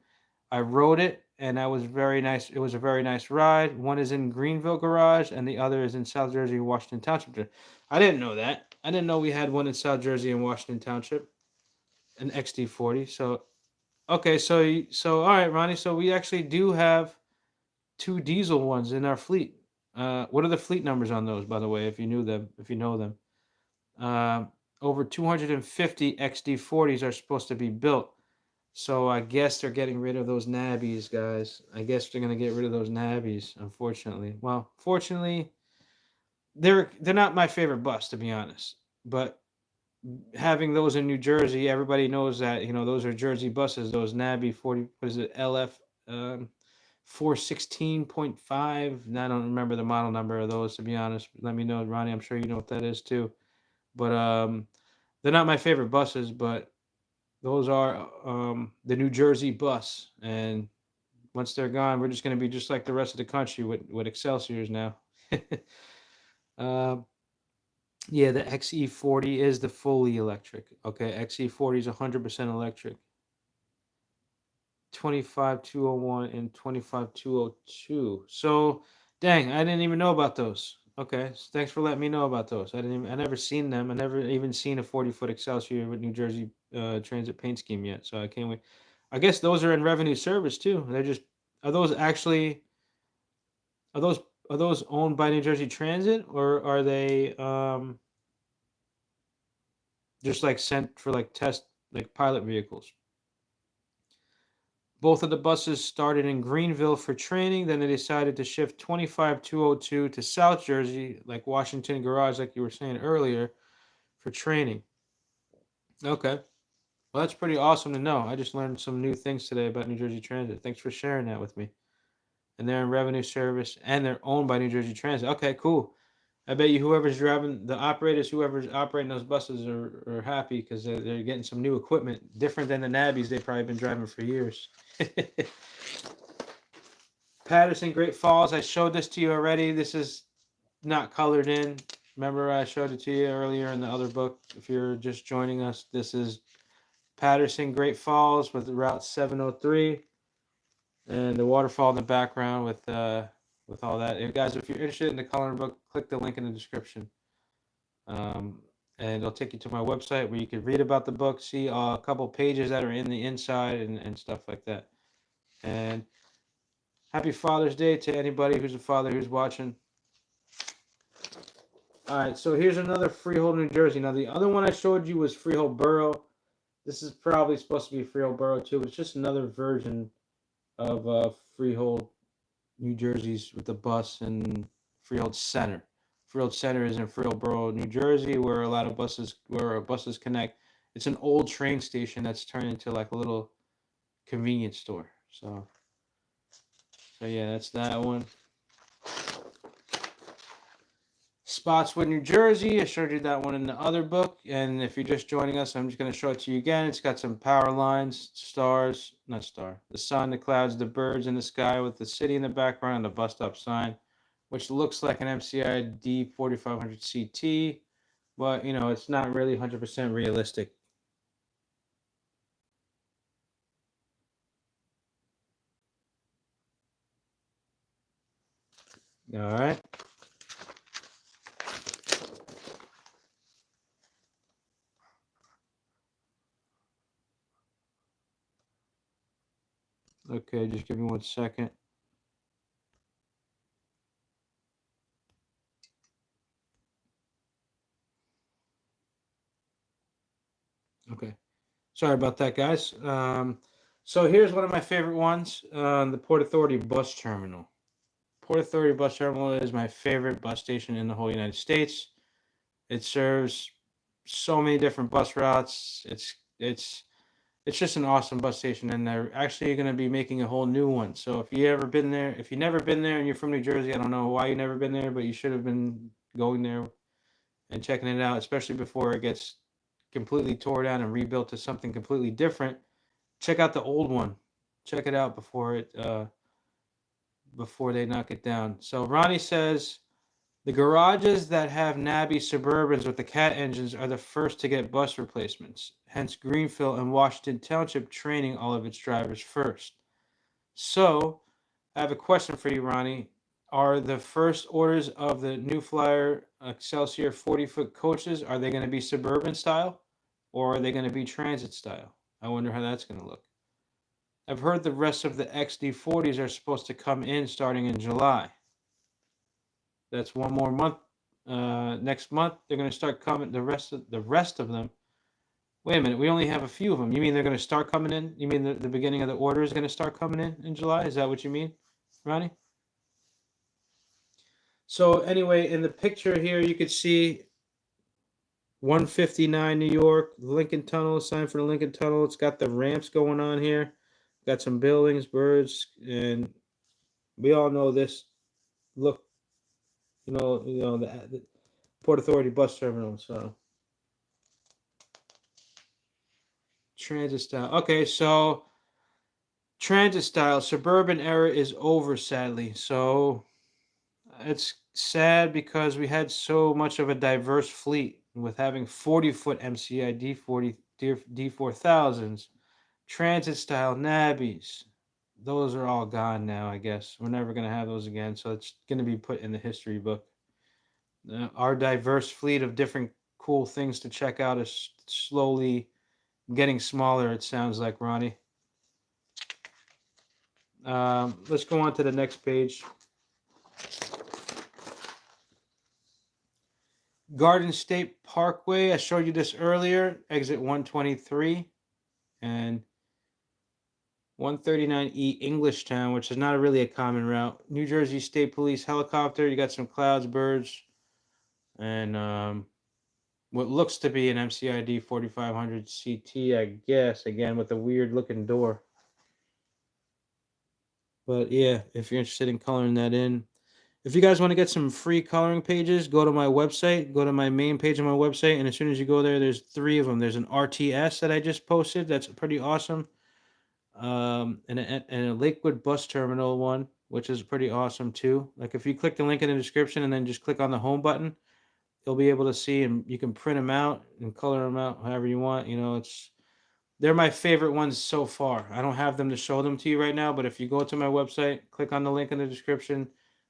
I rode it, and that was very nice. It was a very nice ride. One is in Greenville Garage, and the other is in South Jersey, Washington Township. I didn't know that. I didn't know we had one in South Jersey and Washington Township, an XD40. So okay, so all right, Ronnie. So we actually do have two diesel ones in our fleet. What are the fleet numbers on those, by the way, if you knew them, if you know them? Over 250 XD40s are supposed to be built. So I guess they're getting rid of those nabbies, guys. I guess they're gonna get rid of those nabbies, unfortunately. Well, fortunately, they're not my favorite bus, to be honest. But having those in New Jersey, everybody knows that those are Jersey buses. Those Nabby 40, what is it, LF 416.5. I don't remember the model number of those, to be honest. Let me know, Ronnie. I'm sure you know what that is too. But they're not my favorite buses, but those are the New Jersey bus. And once they're gone, we're just going to be just like the rest of the country with Excelsiors now. uh, yeah, the XE40 is the fully electric. Okay, XE40 is 100% electric. 25201 and 25202. So, dang, I didn't even know about those. Okay, so thanks for letting me know about those. I never seen them. I never even seen a 40-foot Excelsior with New Jersey Transit paint scheme yet. So I can't wait. I guess those are in revenue service too. They're just are those actually are those are those owned by New Jersey Transit, or are they just like sent for like test, like pilot vehicles? Both of the buses started in Greenville for training. Then they decided to shift 25202 to South Jersey, like Washington Garage, like you were saying earlier, for training. Okay. Well, that's pretty awesome to know. I just learned some new things today about New Jersey Transit. Thanks for sharing that with me. And they're in revenue service and they're owned by New Jersey Transit. Okay, cool. I bet you whoever's driving, the operators, whoever's operating those buses are happy because they're getting some new equipment, different than the nabbies they've probably been driving for years. Patterson, Great Falls. I showed this to you already. This is not colored in. Remember, I showed it to you earlier in the other book. If you're just joining us, this is Patterson, Great Falls with Route 703, and the waterfall in the background with all that. And guys, if you're interested in the coloring book, click the link in the description, and it'll take you to my website where you can read about the book, see a couple pages that are in the inside, and stuff like that. And happy Father's Day to anybody who's a father who's watching. All right, so here's another Freehold, New Jersey. Now, the other one I showed you was Freehold Borough. This is probably supposed to be Freehold Borough, too. It's just another version of Freehold, New Jersey's with the bus and Freehold Center. Freehold Center is in Freehold Borough, New Jersey, where buses connect. It's an old train station that's turned into like a little convenience store. So yeah, that's that one. Spotswood, New Jersey. I showed you that one in the other book. And if you're just joining us, I'm just going to show it to you again. It's got some power lines, the sun, the clouds, the birds in the sky with the city in the background and the bus stop sign, which looks like an MCI D4500 CT, but, you know, it's not really 100% realistic. All right. Okay, just give me 1 second. Okay. Sorry about that, guys. So here's one of my favorite ones, the Port Authority Bus Terminal. Port Authority Bus Terminal is my favorite bus station in the whole United States. It serves so many different bus routes. It's just an awesome bus station, and they're actually going to be making a whole new one. So if you've never been there and you're from New Jersey, I don't know why you've never been there, but you should have been going there and checking it out, especially before it gets completely tore down and rebuilt to something completely different. Check out the old one. Check it out before they knock it down. So Ronnie says the garages that have Nabby Suburbans with the Cat engines are the first to get bus replacements. Hence Greenfield and Washington Township training all of its drivers first. So I have a question for you, Ronnie. Are the first orders of the New Flyer Excelsior 40-foot coaches, are they going to be suburban style or are they going to be transit style? I wonder how that's going to look. I've heard the rest of the XD40s are supposed to come in starting in July. That's one more month. Next month they're going to start coming. The rest of them. Wait a minute, we only have a few of them. You mean they're going to start coming in? You mean the beginning of the order is going to start coming in July? Is that what you mean, Ronnie? So anyway, in the picture here, you could see 159 New York, Lincoln Tunnel, sign for the Lincoln Tunnel. It's got the ramps going on here. Got some buildings, birds, and we all know this. Look, you know the Port Authority Bus Terminal. So transit style. Okay, so transit style, suburban era is over, sadly. So it's sad because we had so much of a diverse fleet with having 40-foot MCI D4000s, transit style Nabbies. Those are all gone now, I guess. We're never going to have those again, so it's going to be put in the history book. Our diverse fleet of different cool things to check out is slowly getting smaller, it sounds like, Ronnie. Let's go on to the next page. Garden State Parkway, I showed you this earlier, exit 123 and 139E Englishtown, which is not really a common route. New Jersey State Police helicopter, you got some clouds, birds, and what looks to be an MCI D4500 CT, I guess, again with a weird looking door. But yeah, if you're interested in coloring that in. If you guys want to get some free coloring pages, go to my website, go to my main page on my website, and as soon as you go there, there's 3 of them. There's an RTS that I just posted. That's pretty awesome. And a Lakewood Bus Terminal one, which is pretty awesome too. Like if you click the link in the description and then just click on the home button, you'll be able to see, and you can print them out and color them out however you want. You know, they're my favorite ones so far. I don't have them to show them to you right now, but if you go to my website, click on the link in the description,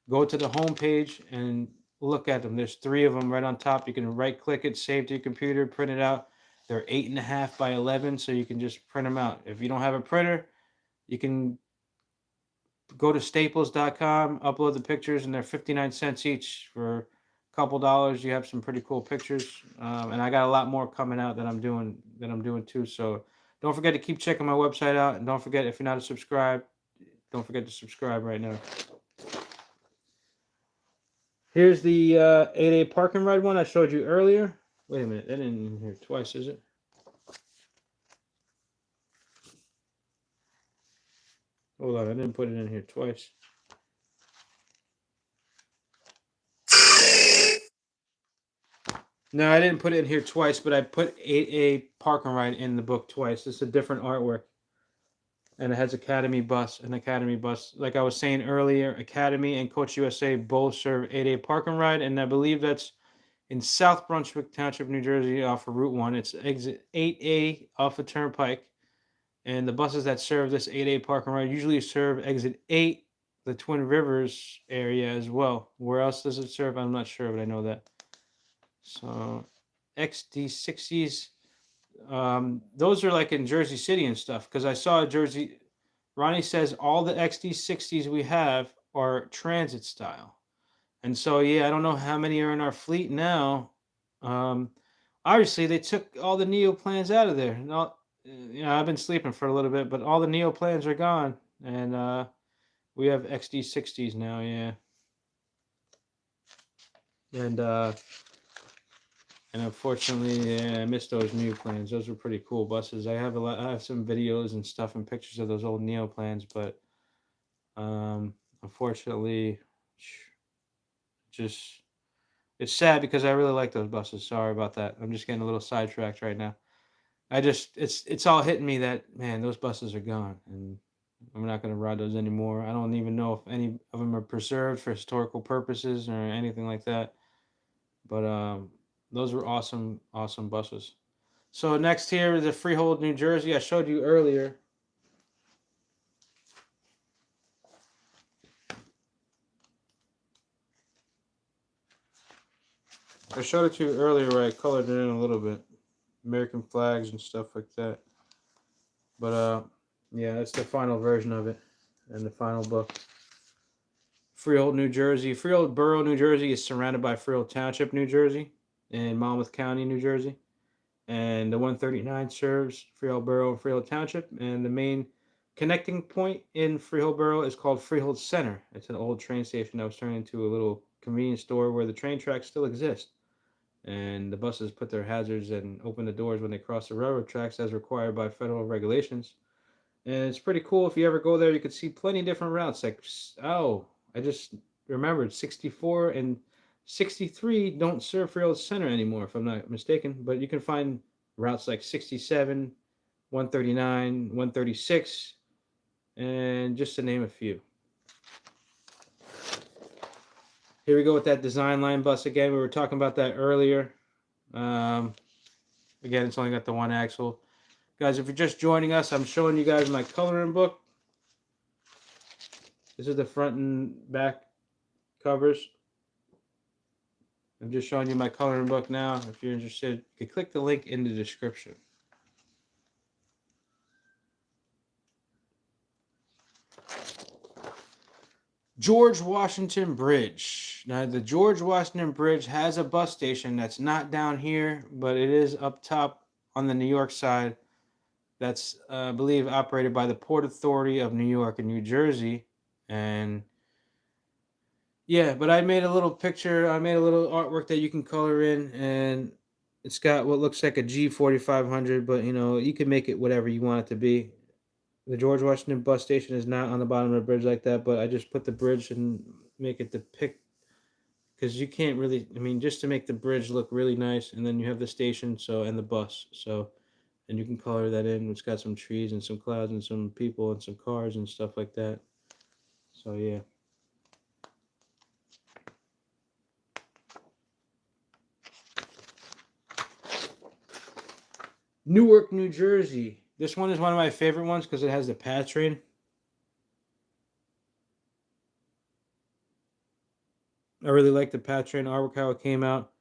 go to the home page and look at them. There's 3 of them right on top. You can right click it, save to your computer, print it out. They're 8.5 by 11, so you can just print them out. If you don't have a printer, you can go to staples.com, upload the pictures, and they're 59 cents each for a couple dollars. You have some pretty cool pictures, and I got a lot more coming out that I'm doing too. So don't forget to keep checking my website out, and don't forget, if you're not subscribed, don't forget to subscribe right now. Here's the 8A park and ride one I showed you earlier. Wait a minute, that didn't in here twice, is it? Hold on, I didn't put it in here twice. No, I didn't put it in here twice, but I put 8A park and ride in the book twice. It's a different artwork. And it has Academy Bus. An Academy Bus, like I was saying earlier, Academy and Coach USA both serve 8A park and ride, and I believe that's in South Brunswick Township, New Jersey, off of Route 1. It's exit 8A off of Turnpike. And the buses that serve this 8A park and ride usually serve exit 8, the Twin Rivers area as well. Where else does it serve? I'm not sure, but I know that. So XD60s, those are like in Jersey City and stuff, because I saw Jersey. Ronnie says all the XD60s we have are transit style, and so yeah, I don't know how many are in our fleet now. Obviously they took all the Neo plans out of there. Not, I've been sleeping for a little bit, but all the Neo plans are gone, and we have XD60s now. Yeah, and unfortunately, yeah, I missed those Neo plans. Those were pretty cool buses. I have some videos and stuff and pictures of those old Neo plans, but unfortunately, just it's sad because I really like those buses. Sorry about that. I'm just getting a little sidetracked right now. It's all hitting me that, man, those buses are gone, and I'm not going to ride those anymore. I don't even know if any of them are preserved for historical purposes or anything like that. But those were awesome buses. So next here is the Freehold, New Jersey. I showed you earlier. I showed it to you earlier where I colored it in a little bit. American flags and stuff like that. But yeah, that's the final version of it and the final book. Freehold, New Jersey. Freehold Borough, New Jersey is surrounded by Freehold Township, New Jersey, and Monmouth County, New Jersey. And the 139 serves Freehold Borough and Freehold Township. And the main connecting point in Freehold Borough is called Freehold Center. It's an old train station that was turned into a little convenience store where the train tracks still exist. And the buses put their hazards and open the doors when they cross the railroad tracks as required by federal regulations. And it's pretty cool. If you ever go there, you could see plenty of different routes. Like, oh, I just remembered 64 and 63 don't serve Freehold Center anymore, if I'm not mistaken. But you can find routes like 67, 139, 136, and just to name a few. Here we go with that design line bus again. We were talking about that earlier. Again, it's only got the one axle. Guys, if you're just joining us, I'm showing you guys my coloring book. This is the front and back covers. I'm just showing you my coloring book now. If you're interested, you can click the link in the description. George Washington Bridge. Now, the George Washington Bridge has a bus station that's not down here, but it is up top on the New York side. That's, I believe, operated by the Port Authority of New York and New Jersey. And yeah, but I made a little picture. I made a little artwork that you can color in, and it's got what looks like a G4500, but you can make it whatever you want it to be. The George Washington bus station is not on the bottom of the bridge like that, but I just put the bridge and make it depict, because you can't really, just to make the bridge look really nice, and then you have the station, and the bus, and you can color that in. It's got some trees and some clouds and some people and some cars and stuff like that. So yeah. Newark, New Jersey. This one is one of my favorite ones because it has the PATH train. I really like the PATH train artwork, how it came out.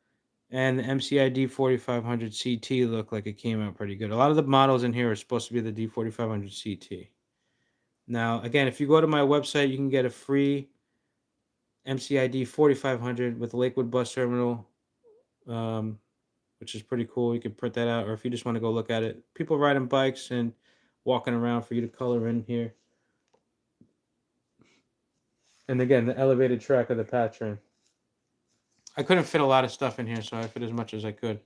And the MCI D4500 CT looked like it came out pretty good. A lot of the models in here are supposed to be the D4500 CT. Now, again, if you go to my website, you can get a free MCID 4500 with the Lakewood Bus Terminal, which is pretty cool. You can print that out, or if you just want to go look at it. People riding bikes and walking around for you to color in here. And again, the elevated track of the Patron. I couldn't fit a lot of stuff in here, so I fit as much as I could.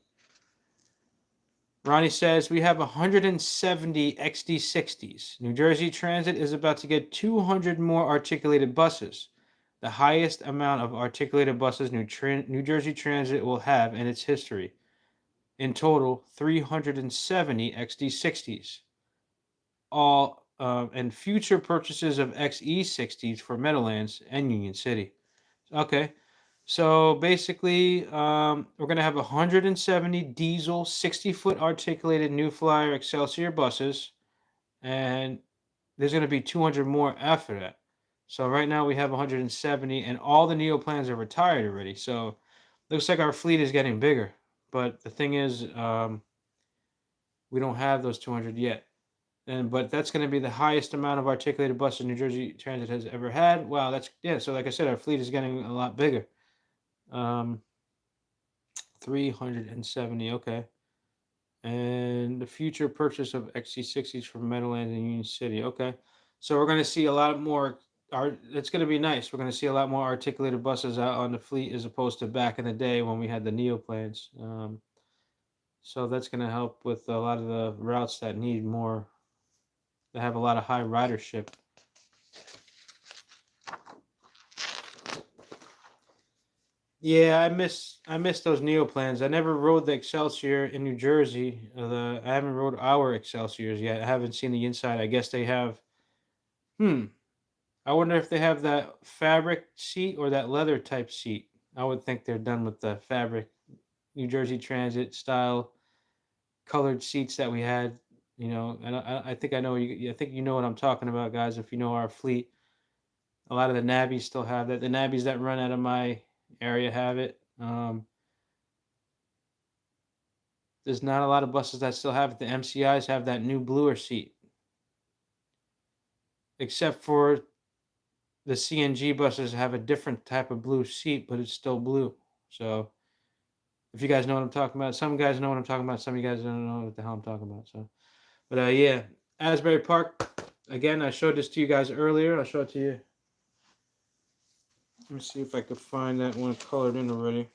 Ronnie says, we have 170 XD60s. New Jersey Transit is about to get 200 more articulated buses, the highest amount of articulated buses New Jersey Transit will have in its history. In total, 370 XD60s. All and future purchases of XE60s for Meadowlands and Union City. Okay. So basically, we're going to have 170 diesel 60-foot articulated New Flyer Excelsior buses, and there's going to be 200 more after that. So right now we have 170, and all the Neoplans are retired already. So looks like our fleet is getting bigger. But the thing is, we don't have those 200 yet. But that's going to be the highest amount of articulated buses New Jersey Transit has ever had. Wow, that's, yeah. So like I said, our fleet is getting a lot bigger. 370, okay. And the future purchase of XC60s from Meadowlands and Union City, okay. So we're going to see a lot more. It's going to be nice. We're going to see a lot more articulated buses out on the fleet as opposed to back in the day when we had the Neoplans. So that's going to help with a lot of the routes that need more, that have a lot of high ridership. Yeah, I miss those Neoplans. I never rode the Excelsior in New Jersey. I haven't rode our Excelsiors yet. I haven't seen the inside. I guess they have. I wonder if they have that fabric seat or that leather type seat. I would think they're done with the fabric New Jersey Transit style colored seats that we had. You know, and I think I know you. I think you know what I'm talking about, guys. If you know our fleet, a lot of the nabbies still have that. The nabbies that run out of my area have it. There's not a lot of buses that still have it. The MCIs have that new bluer seat, except for the CNG buses have a different type of blue seat, but it's still blue. So if you guys know what I'm talking about, some guys know what I'm talking about. Some of you guys don't know what the hell I'm talking about. So, but yeah, Asbury Park. Again, I showed this to you guys earlier. I'll show it to you. Let me see if I can find that one colored in already.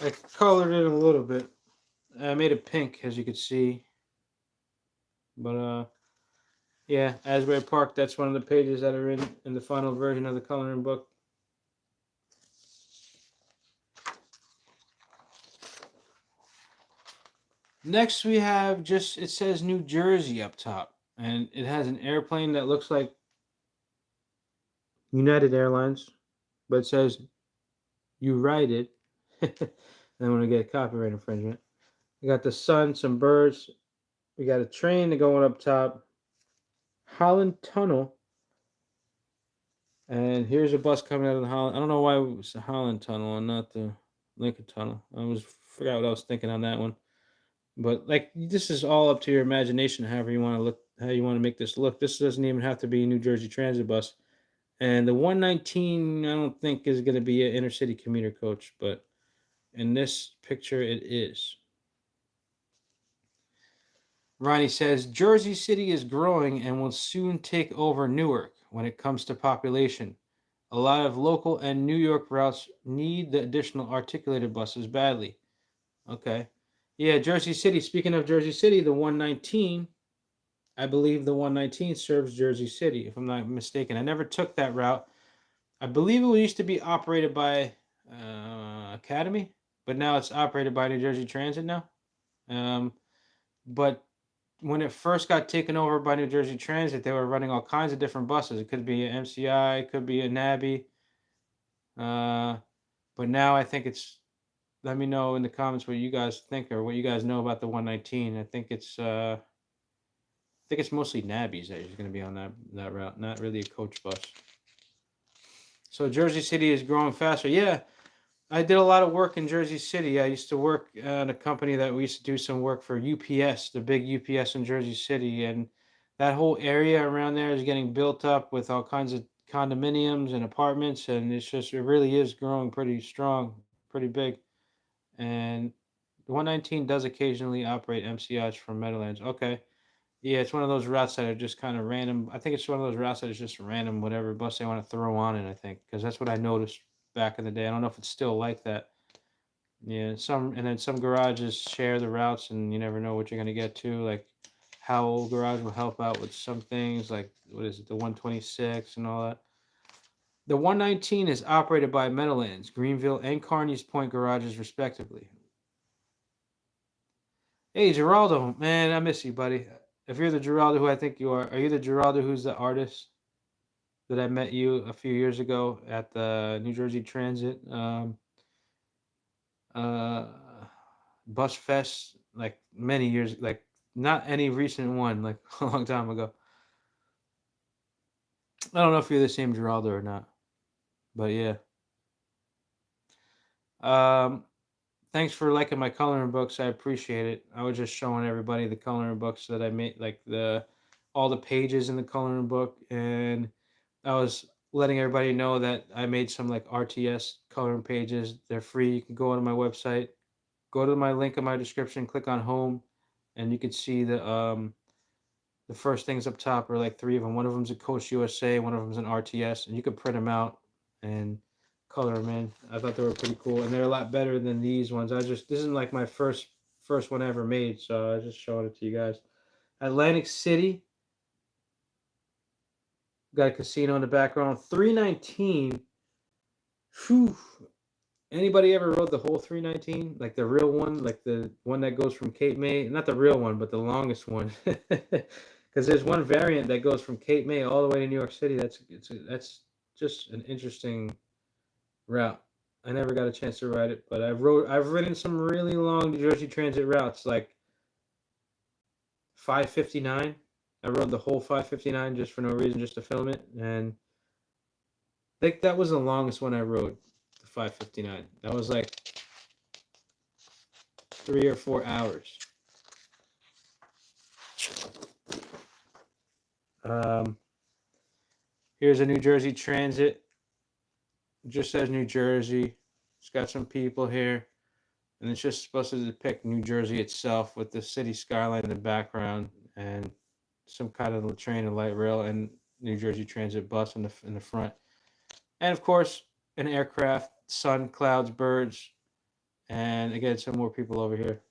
I colored it a little bit. I made it pink, as you can see. But yeah, Asbury Park. That's one of the pages that are in the final version of the coloring book. Next, we have it says New Jersey up top, and it has an airplane that looks like United Airlines, but it says you ride it. And I'm going to get copyright infringement. We got the sun, some birds. We got a train going up top. Holland Tunnel. And here's a bus coming out of the Holland. I don't know why it was the Holland Tunnel and not the Lincoln Tunnel. Forgot what I was thinking on that one. But like, this is all up to your imagination, however you want to look, how you want to make this look. This doesn't even have to be a New Jersey Transit bus. And the 119, I don't think is going to be an intercity commuter coach, but in this picture, it is. Ronnie says, Jersey City is growing and will soon take over Newark when it comes to population. A lot of local and New York routes need the additional articulated buses badly. Okay. Yeah, Jersey City. Speaking of Jersey City, the 119, I believe the 119 serves Jersey City, if I'm not mistaken. I never took that route. I believe it used to be operated by Academy, but now it's operated by New Jersey Transit now. But when it first got taken over by New Jersey Transit, they were running all kinds of different buses. It could be an MCI, it could be a NABI. But now I think it's, let me know in the comments what you guys think or what you guys know about the 119. I think it's mostly nabbies that are going to be on that route, not really a coach bus. So Jersey City is growing faster. Yeah, I did a lot of work in Jersey City. I used to work at a company that we used to do some work for UPS, the big UPS in Jersey City, and that whole area around there is getting built up with all kinds of condominiums and apartments, and it really is growing pretty strong, pretty big. And the 119 does occasionally operate MCIs from Meadowlands. Okay. Yeah, it's one of those routes that are just kind of random. I think it's one of those routes that is just random, whatever bus they want to throw on it, I think, because that's what I noticed back in the day. I don't know if it's still like that. Yeah, and then some garages share the routes, and you never know what you're gonna get to. Like, Howell Garage will help out with some things, like what is it, the 126 and all that. The 119 is operated by Meadowlands, Greenville, and Carneys Point garages, respectively. Hey, Geraldo, man, I miss you, buddy. If you're the Geraldo who I think you are you the Geraldo who's the artist that I met you a few years ago at the New Jersey Transit uh, Bus Fest, like many years, like not any recent one, like a long time ago. I don't know if you're the same Geraldo or not, but yeah. Um, Thanks for liking my coloring books. I appreciate it. I was just showing everybody the coloring books that I made, like all the pages in the coloring book, and I was letting everybody know that I made some like RTS coloring pages. They're free. You can go on my website, go to my link in my description, click on home, and you can see the first things up top are like three of them. One of them's a Coach USA, one of them's an RTS, and you can print them out and color them in. I thought they were pretty cool, and they're a lot better than these ones. This is like my first one I ever made, so I was just showing it to you guys. Atlantic City, got a casino in the background. 319. Whew. Anybody ever rode the whole 319? Like the real one, like the one that goes from Cape May? Not the real one, but the longest one. Because there's one variant that goes from Cape May all the way to New York City. That's just an interesting route. I never got a chance to ride it, but I've ridden some really long New Jersey Transit routes, like 559. I rode the whole 559 just for no reason, just to film it, and I think that was the longest one I rode, the 559. That was like 3 or 4 hours. Here's a New Jersey Transit. It just says New Jersey. It's got some people here, and it's just supposed to depict New Jersey itself with the city skyline in the background and some kind of train and light rail and New Jersey Transit bus in the front, and of course an aircraft, sun, clouds, birds, and again some more people over here.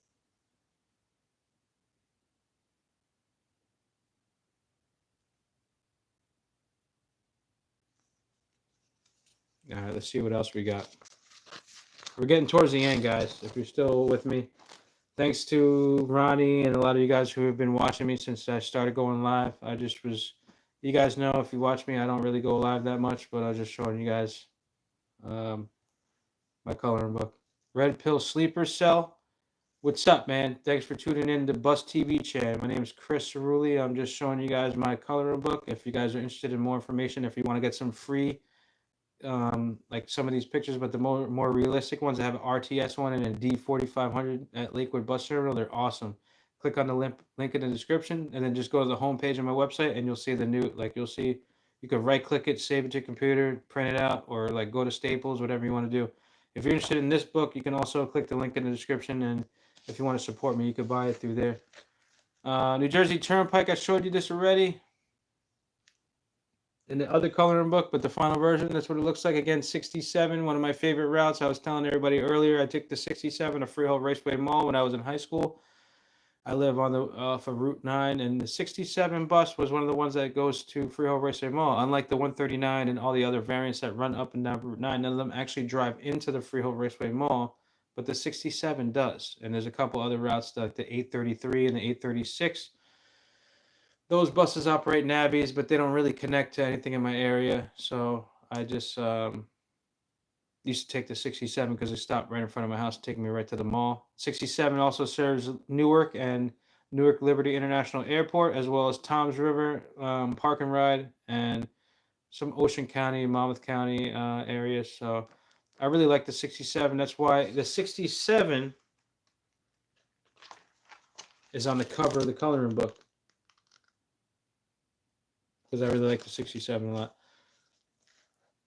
All right, let's see what else we got. We're getting towards the end, guys. If you're still with me, thanks to Ronnie and a lot of you guys who have been watching me since I started going live. You guys know if you watch me, I don't really go live that much, but I was just showing you guys my coloring book. Red Pill Sleeper Cell. What's up, man? Thanks for tuning in to Bus TV Channel. My name is Chris Cerulli. I'm just showing you guys my coloring book. If you guys are interested in more information, if you want to get some free like some of these pictures, but the more realistic ones, I have an RTS one and a D4500 at Lakewood Bus Terminal. They're awesome. Click on the link in the description, and then just go to the home page on my website, and you'll see the new, like you'll see, you can right click it, save it to your computer, print it out, or like go to Staples, whatever you want to do. If you're interested in this book, you can also click the link in the description, and if you want to support me, you can buy it through there. New Jersey Turnpike, I showed you this already in the other coloring book, but the final version, that's what it looks like. Again, 67, one of my favorite routes. I was telling everybody earlier, I took the 67 to Freehold Raceway Mall when I was in high school. I live on off of Route 9, and the 67 bus was one of the ones that goes to Freehold Raceway Mall. Unlike the 139 and all the other variants that run up and down Route 9, none of them actually drive into the Freehold Raceway Mall, but the 67 does. And there's a couple other routes, like the 833 and the 836. Those buses operate navvies, but they don't really connect to anything in my area. So I just used to take the 67 because it stopped right in front of my house, taking me right to the mall. 67 also serves Newark and Newark Liberty International Airport, as well as Toms River Park and Ride, and some Ocean County, Monmouth County areas. So I really like the 67. That's why the 67 is on the cover of the coloring book. Because I really like the 67 a lot.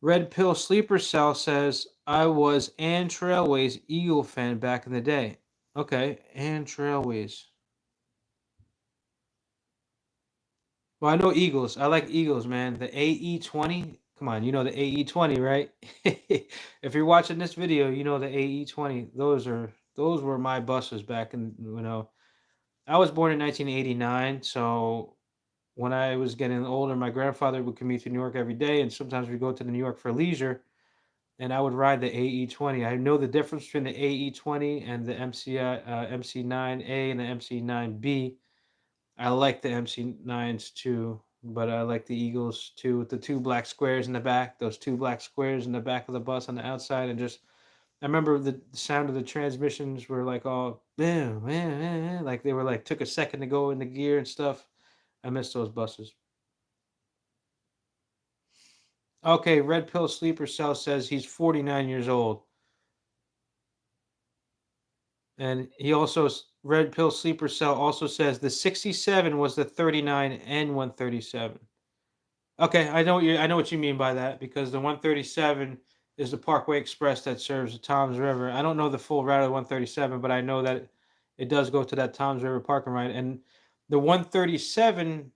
Red Pill Sleeper Cell says, I was Ann Trailways Eagle fan back in the day. Okay, Ann Trailways. Well, I know Eagles. I like Eagles, man. The AE20. Come on, you know the AE20, right? If you're watching this video, you know the AE20. Those were my buses back in, I was born in 1989, so when I was getting older, my grandfather would commute to New York every day, and sometimes we'd go to New York for leisure, and I would ride the AE20. I know the difference between the AE20 and the MC9A and the MC9B. I like the MC9s too, but I like the Eagles too, with the two black squares in the back, those two black squares in the back of the bus on the outside, and just I remember the sound of the transmissions were like all like they were like took a second to go in the gear and stuff. I miss those buses. Okay, Red Pill Sleeper Cell says he's 49 years old. And he also, Red Pill Sleeper Cell also says the 67 was the 39 and 137. Okay, I know what you mean by that, because the 137 is the Parkway Express that serves the Toms River. I don't know the full route of 137, but I know that it does go to that Toms River parking ride. And the 137,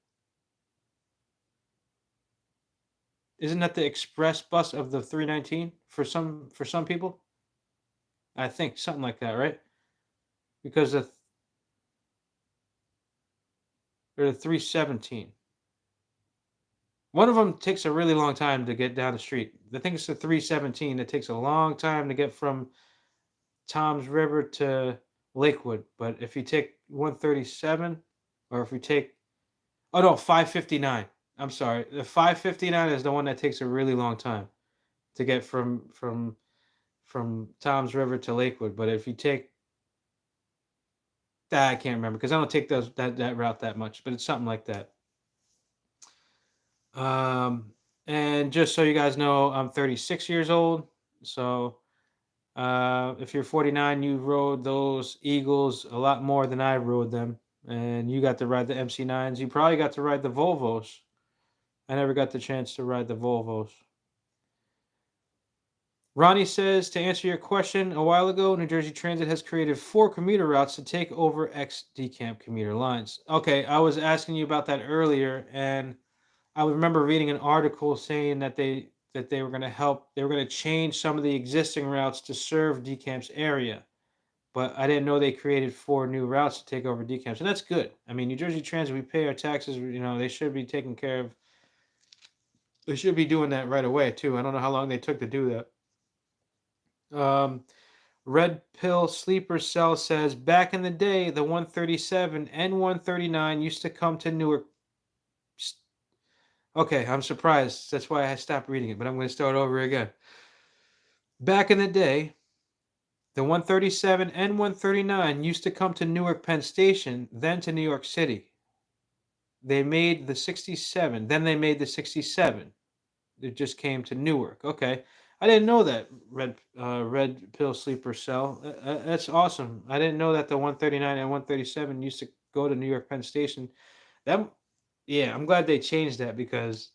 isn't that the express bus of the 319 for some people? I think something like that, right? Because the 317. One of them takes a really long time to get down the street. I think it's the 317. It takes a long time to get from Toms River to Lakewood. But if you take 137, or if we take, oh no, 559. I'm sorry. The 559 is the one that takes a really long time to get from Toms River to Lakewood. But if you take that, I can't remember because I don't take that route that much, but it's something like that. And just so you guys know, I'm 36 years old. So if you're 49, you rode those Eagles a lot more than I rode them. And you got to ride the MC9s. You probably got to ride the Volvos. I never got the chance to ride the Volvos. Ronnie says, to answer your question, a while ago, New Jersey Transit has created 4 commuter routes to take over ex-decamp commuter lines. Okay, I was asking you about that earlier, and I remember reading an article saying that they were going to change some of the existing routes to serve DCAMP's area. But I didn't know they created 4 new routes to take over DCAMPs, and that's good. I mean, New Jersey Transit, we pay our taxes, they should be taking care of, they should be doing that right away, too. I don't know how long they took to do that. Red Pill Sleeper Cell says, back in the day, the 137 and 139 used to come to Newark. Okay, I'm surprised. That's why I stopped reading it, but I'm going to start over again. Back in the day, the 137 and 139 used to come to Newark Penn Station, then to New York City. They made the 67. Then they made the 67. It just came to Newark. Okay. I didn't know that, Red Pill Sleeper Cell. That's awesome. I didn't know that the 139 and 137 used to go to New York Penn Station. Yeah, I'm glad they changed that, because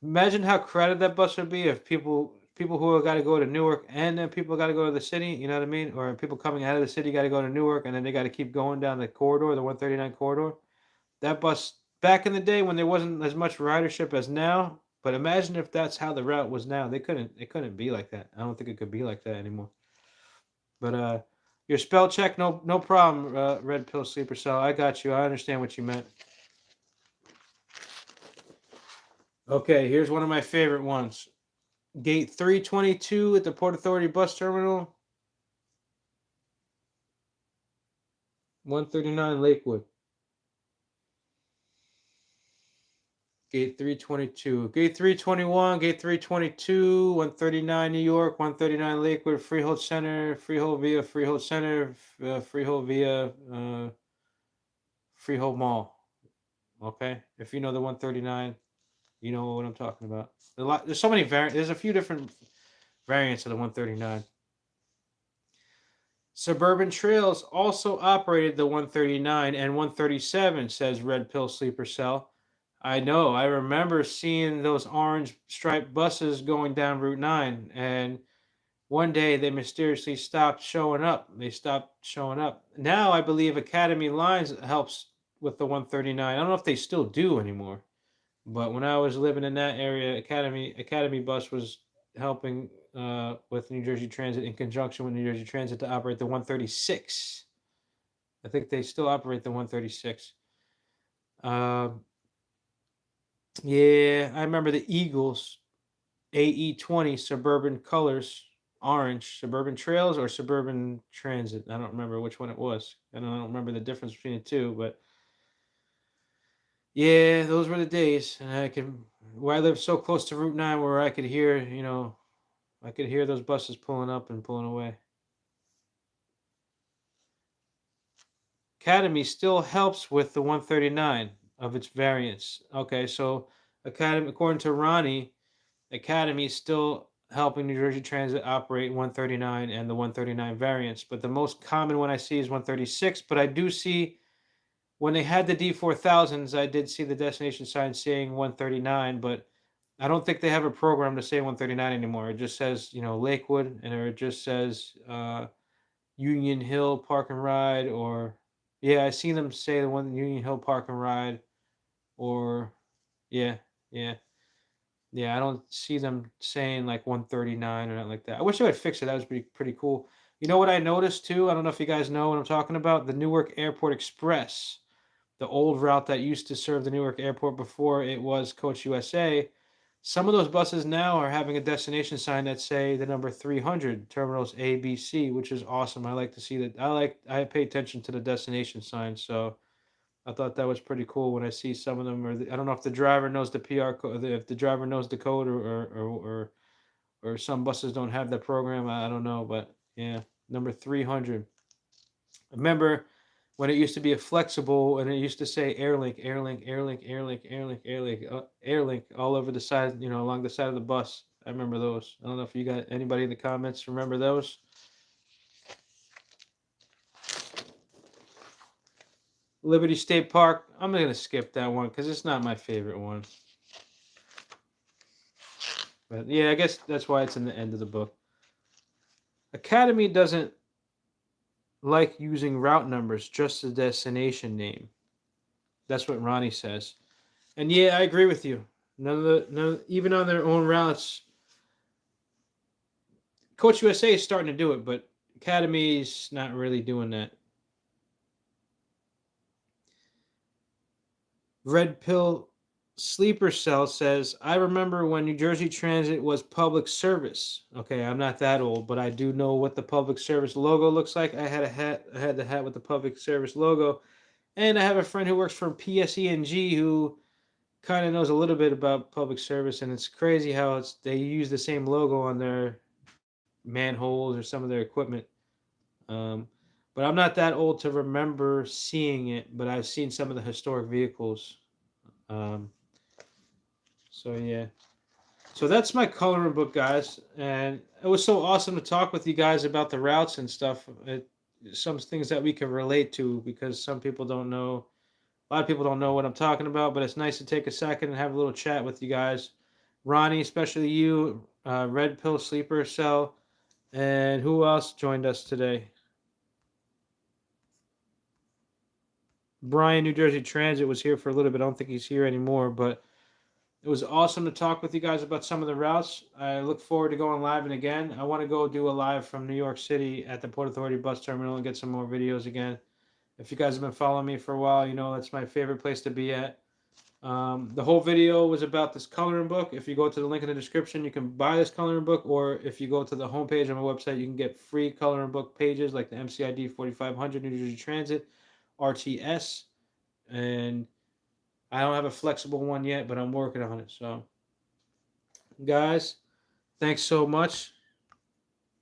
imagine how crowded that bus would be if people who got to go to Newark and then people got to go to the city, you know what I mean? Or people coming out of the city got to go to Newark and then they got to keep going down the corridor, the 139 corridor. That bus, back in the day when there wasn't as much ridership as now, but imagine if that's how the route was now. It couldn't be like that. I don't think it could be like that anymore. But your spell check, no problem, Red Pill Sleeper Cell. I got you. I understand what you meant. Okay, here's one of my favorite ones. Gate 322 at the Port Authority Bus Terminal. 139 Lakewood. Gate 322. Gate 321, Gate 322, 139 New York, 139 Lakewood, Freehold Center, Freehold via Freehold Center, Freehold via Freehold Mall. Okay? If you know the 139, you know what I'm talking about. There's so many variants. There's a few different variants of the 139. Suburban Trails also operated the 139 and 137, says Red Pill Sleeper Cell. I know. I remember seeing those orange striped buses going down Route 9, and one day they mysteriously stopped showing up. They stopped showing up. Now I believe Academy Lines helps with the 139. I don't know if they still do anymore, but when I was living in that area, Academy Bus was helping with New Jersey Transit in conjunction with New Jersey Transit to operate the 136. I think they still operate the 136. Yeah, I remember the Eagles AE20 Suburban Colors Orange Suburban Trails or Suburban Transit. I don't remember which one it was. And I don't remember the difference between the two, but yeah, those were the days. And I can where I lived so close to Route 9 where I could hear, I could hear those buses pulling up and pulling away. Academy still helps with the 139 of its variants. Okay, so Academy, according to Ronnie, Academy is still helping New Jersey Transit operate 139 and the 139 variants, but the most common one I see is 136. But I do see when they had the D4000s, I did see the destination sign saying 139, but I don't think they have a program to say 139 anymore. It just says, Lakewood, and it just says Union Hill Park and Ride, or yeah, I seen them say the one Union Hill Park and Ride, or yeah, yeah. Yeah, I don't see them saying like 139 or nothing like that. I wish they would fix it. That would be pretty cool. You know what I noticed too? I don't know if you guys know what I'm talking about. The Newark Airport Express, the old route that used to serve the Newark Airport before it was Coach USA. Some of those buses now are having a destination sign that say the number 300 terminals A, B, C, which is awesome. I like to see that. I pay attention to the destination sign, so I thought that was pretty cool when I see some of them. I don't know if the driver knows the PR code, if the driver knows the code, or some buses don't have that program. I don't know, but yeah, number 300. I remember when it used to be a flexible and it used to say Airlink, Airlink, Airlink, Airlink, Airlink, Airlink, Airlink all over the side, along the side of the bus. I remember those. I don't know if you got anybody in the comments remember those. Liberty State Park. I'm going to skip that one because it's not my favorite one. But yeah, I guess that's why it's in the end of the book. Academy doesn't like using route numbers, just the destination name. That's what Ronnie says. And yeah, I agree with you. Even on their own routes, Coach USA is starting to do it, but Academy's not really doing that. Red Pill Sleeper Cell says, I remember when New Jersey Transit was public service. Okay, I'm not that old, but I do know what the public service logo looks like. I had a hat. I had the hat with the public service logo. And I have a friend who works for PSE&G who kind of knows a little bit about public service, and it's crazy how they use the same logo on their manholes or some of their equipment. Um, but I'm not that old to remember seeing it, but I've seen some of the historic vehicles. Um, so yeah. So that's my coloring book, guys, and it was so awesome to talk with you guys about the routes and stuff. Some things that we can relate to because some people don't know. A lot of people don't know what I'm talking about, but it's nice to take a second and have a little chat with you guys. Ronnie, especially you, Red Pill Sleeper Cell, and who else joined us today? Brian, New Jersey Transit, was here for a little bit. I don't think he's here anymore, but it was awesome to talk with you guys about some of the routes. I look forward to going live and again. I want to go do a live from New York City at the Port Authority bus terminal and get some more videos again. If you guys have been following me for a while, you know that's my favorite place to be at. The whole video was about this coloring book. If you go to the link in the description, you can buy this coloring book, or if you go to the homepage on my website, you can get free coloring book pages like the MCID 4500 New Jersey Transit RTS, and I don't have a flexible one yet, but I'm working on it. So, guys, thanks so much,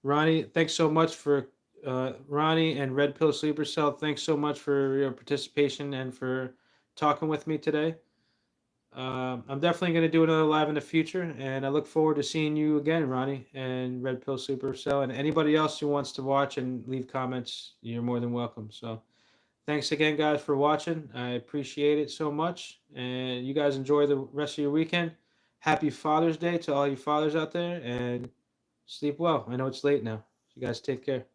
Ronnie. Thanks so much for Ronnie and Red Pill Sleeper Cell. Thanks so much for your participation and for talking with me today. I'm definitely going to do another live in the future, and I look forward to seeing you again, Ronnie, and Red Pill Supercell, and anybody else who wants to watch and leave comments. You're more than welcome. So, thanks again, guys, for watching. I appreciate it so much, and you guys enjoy the rest of your weekend. Happy Father's Day to all you fathers out there, and sleep well. I know it's late now. You guys take care.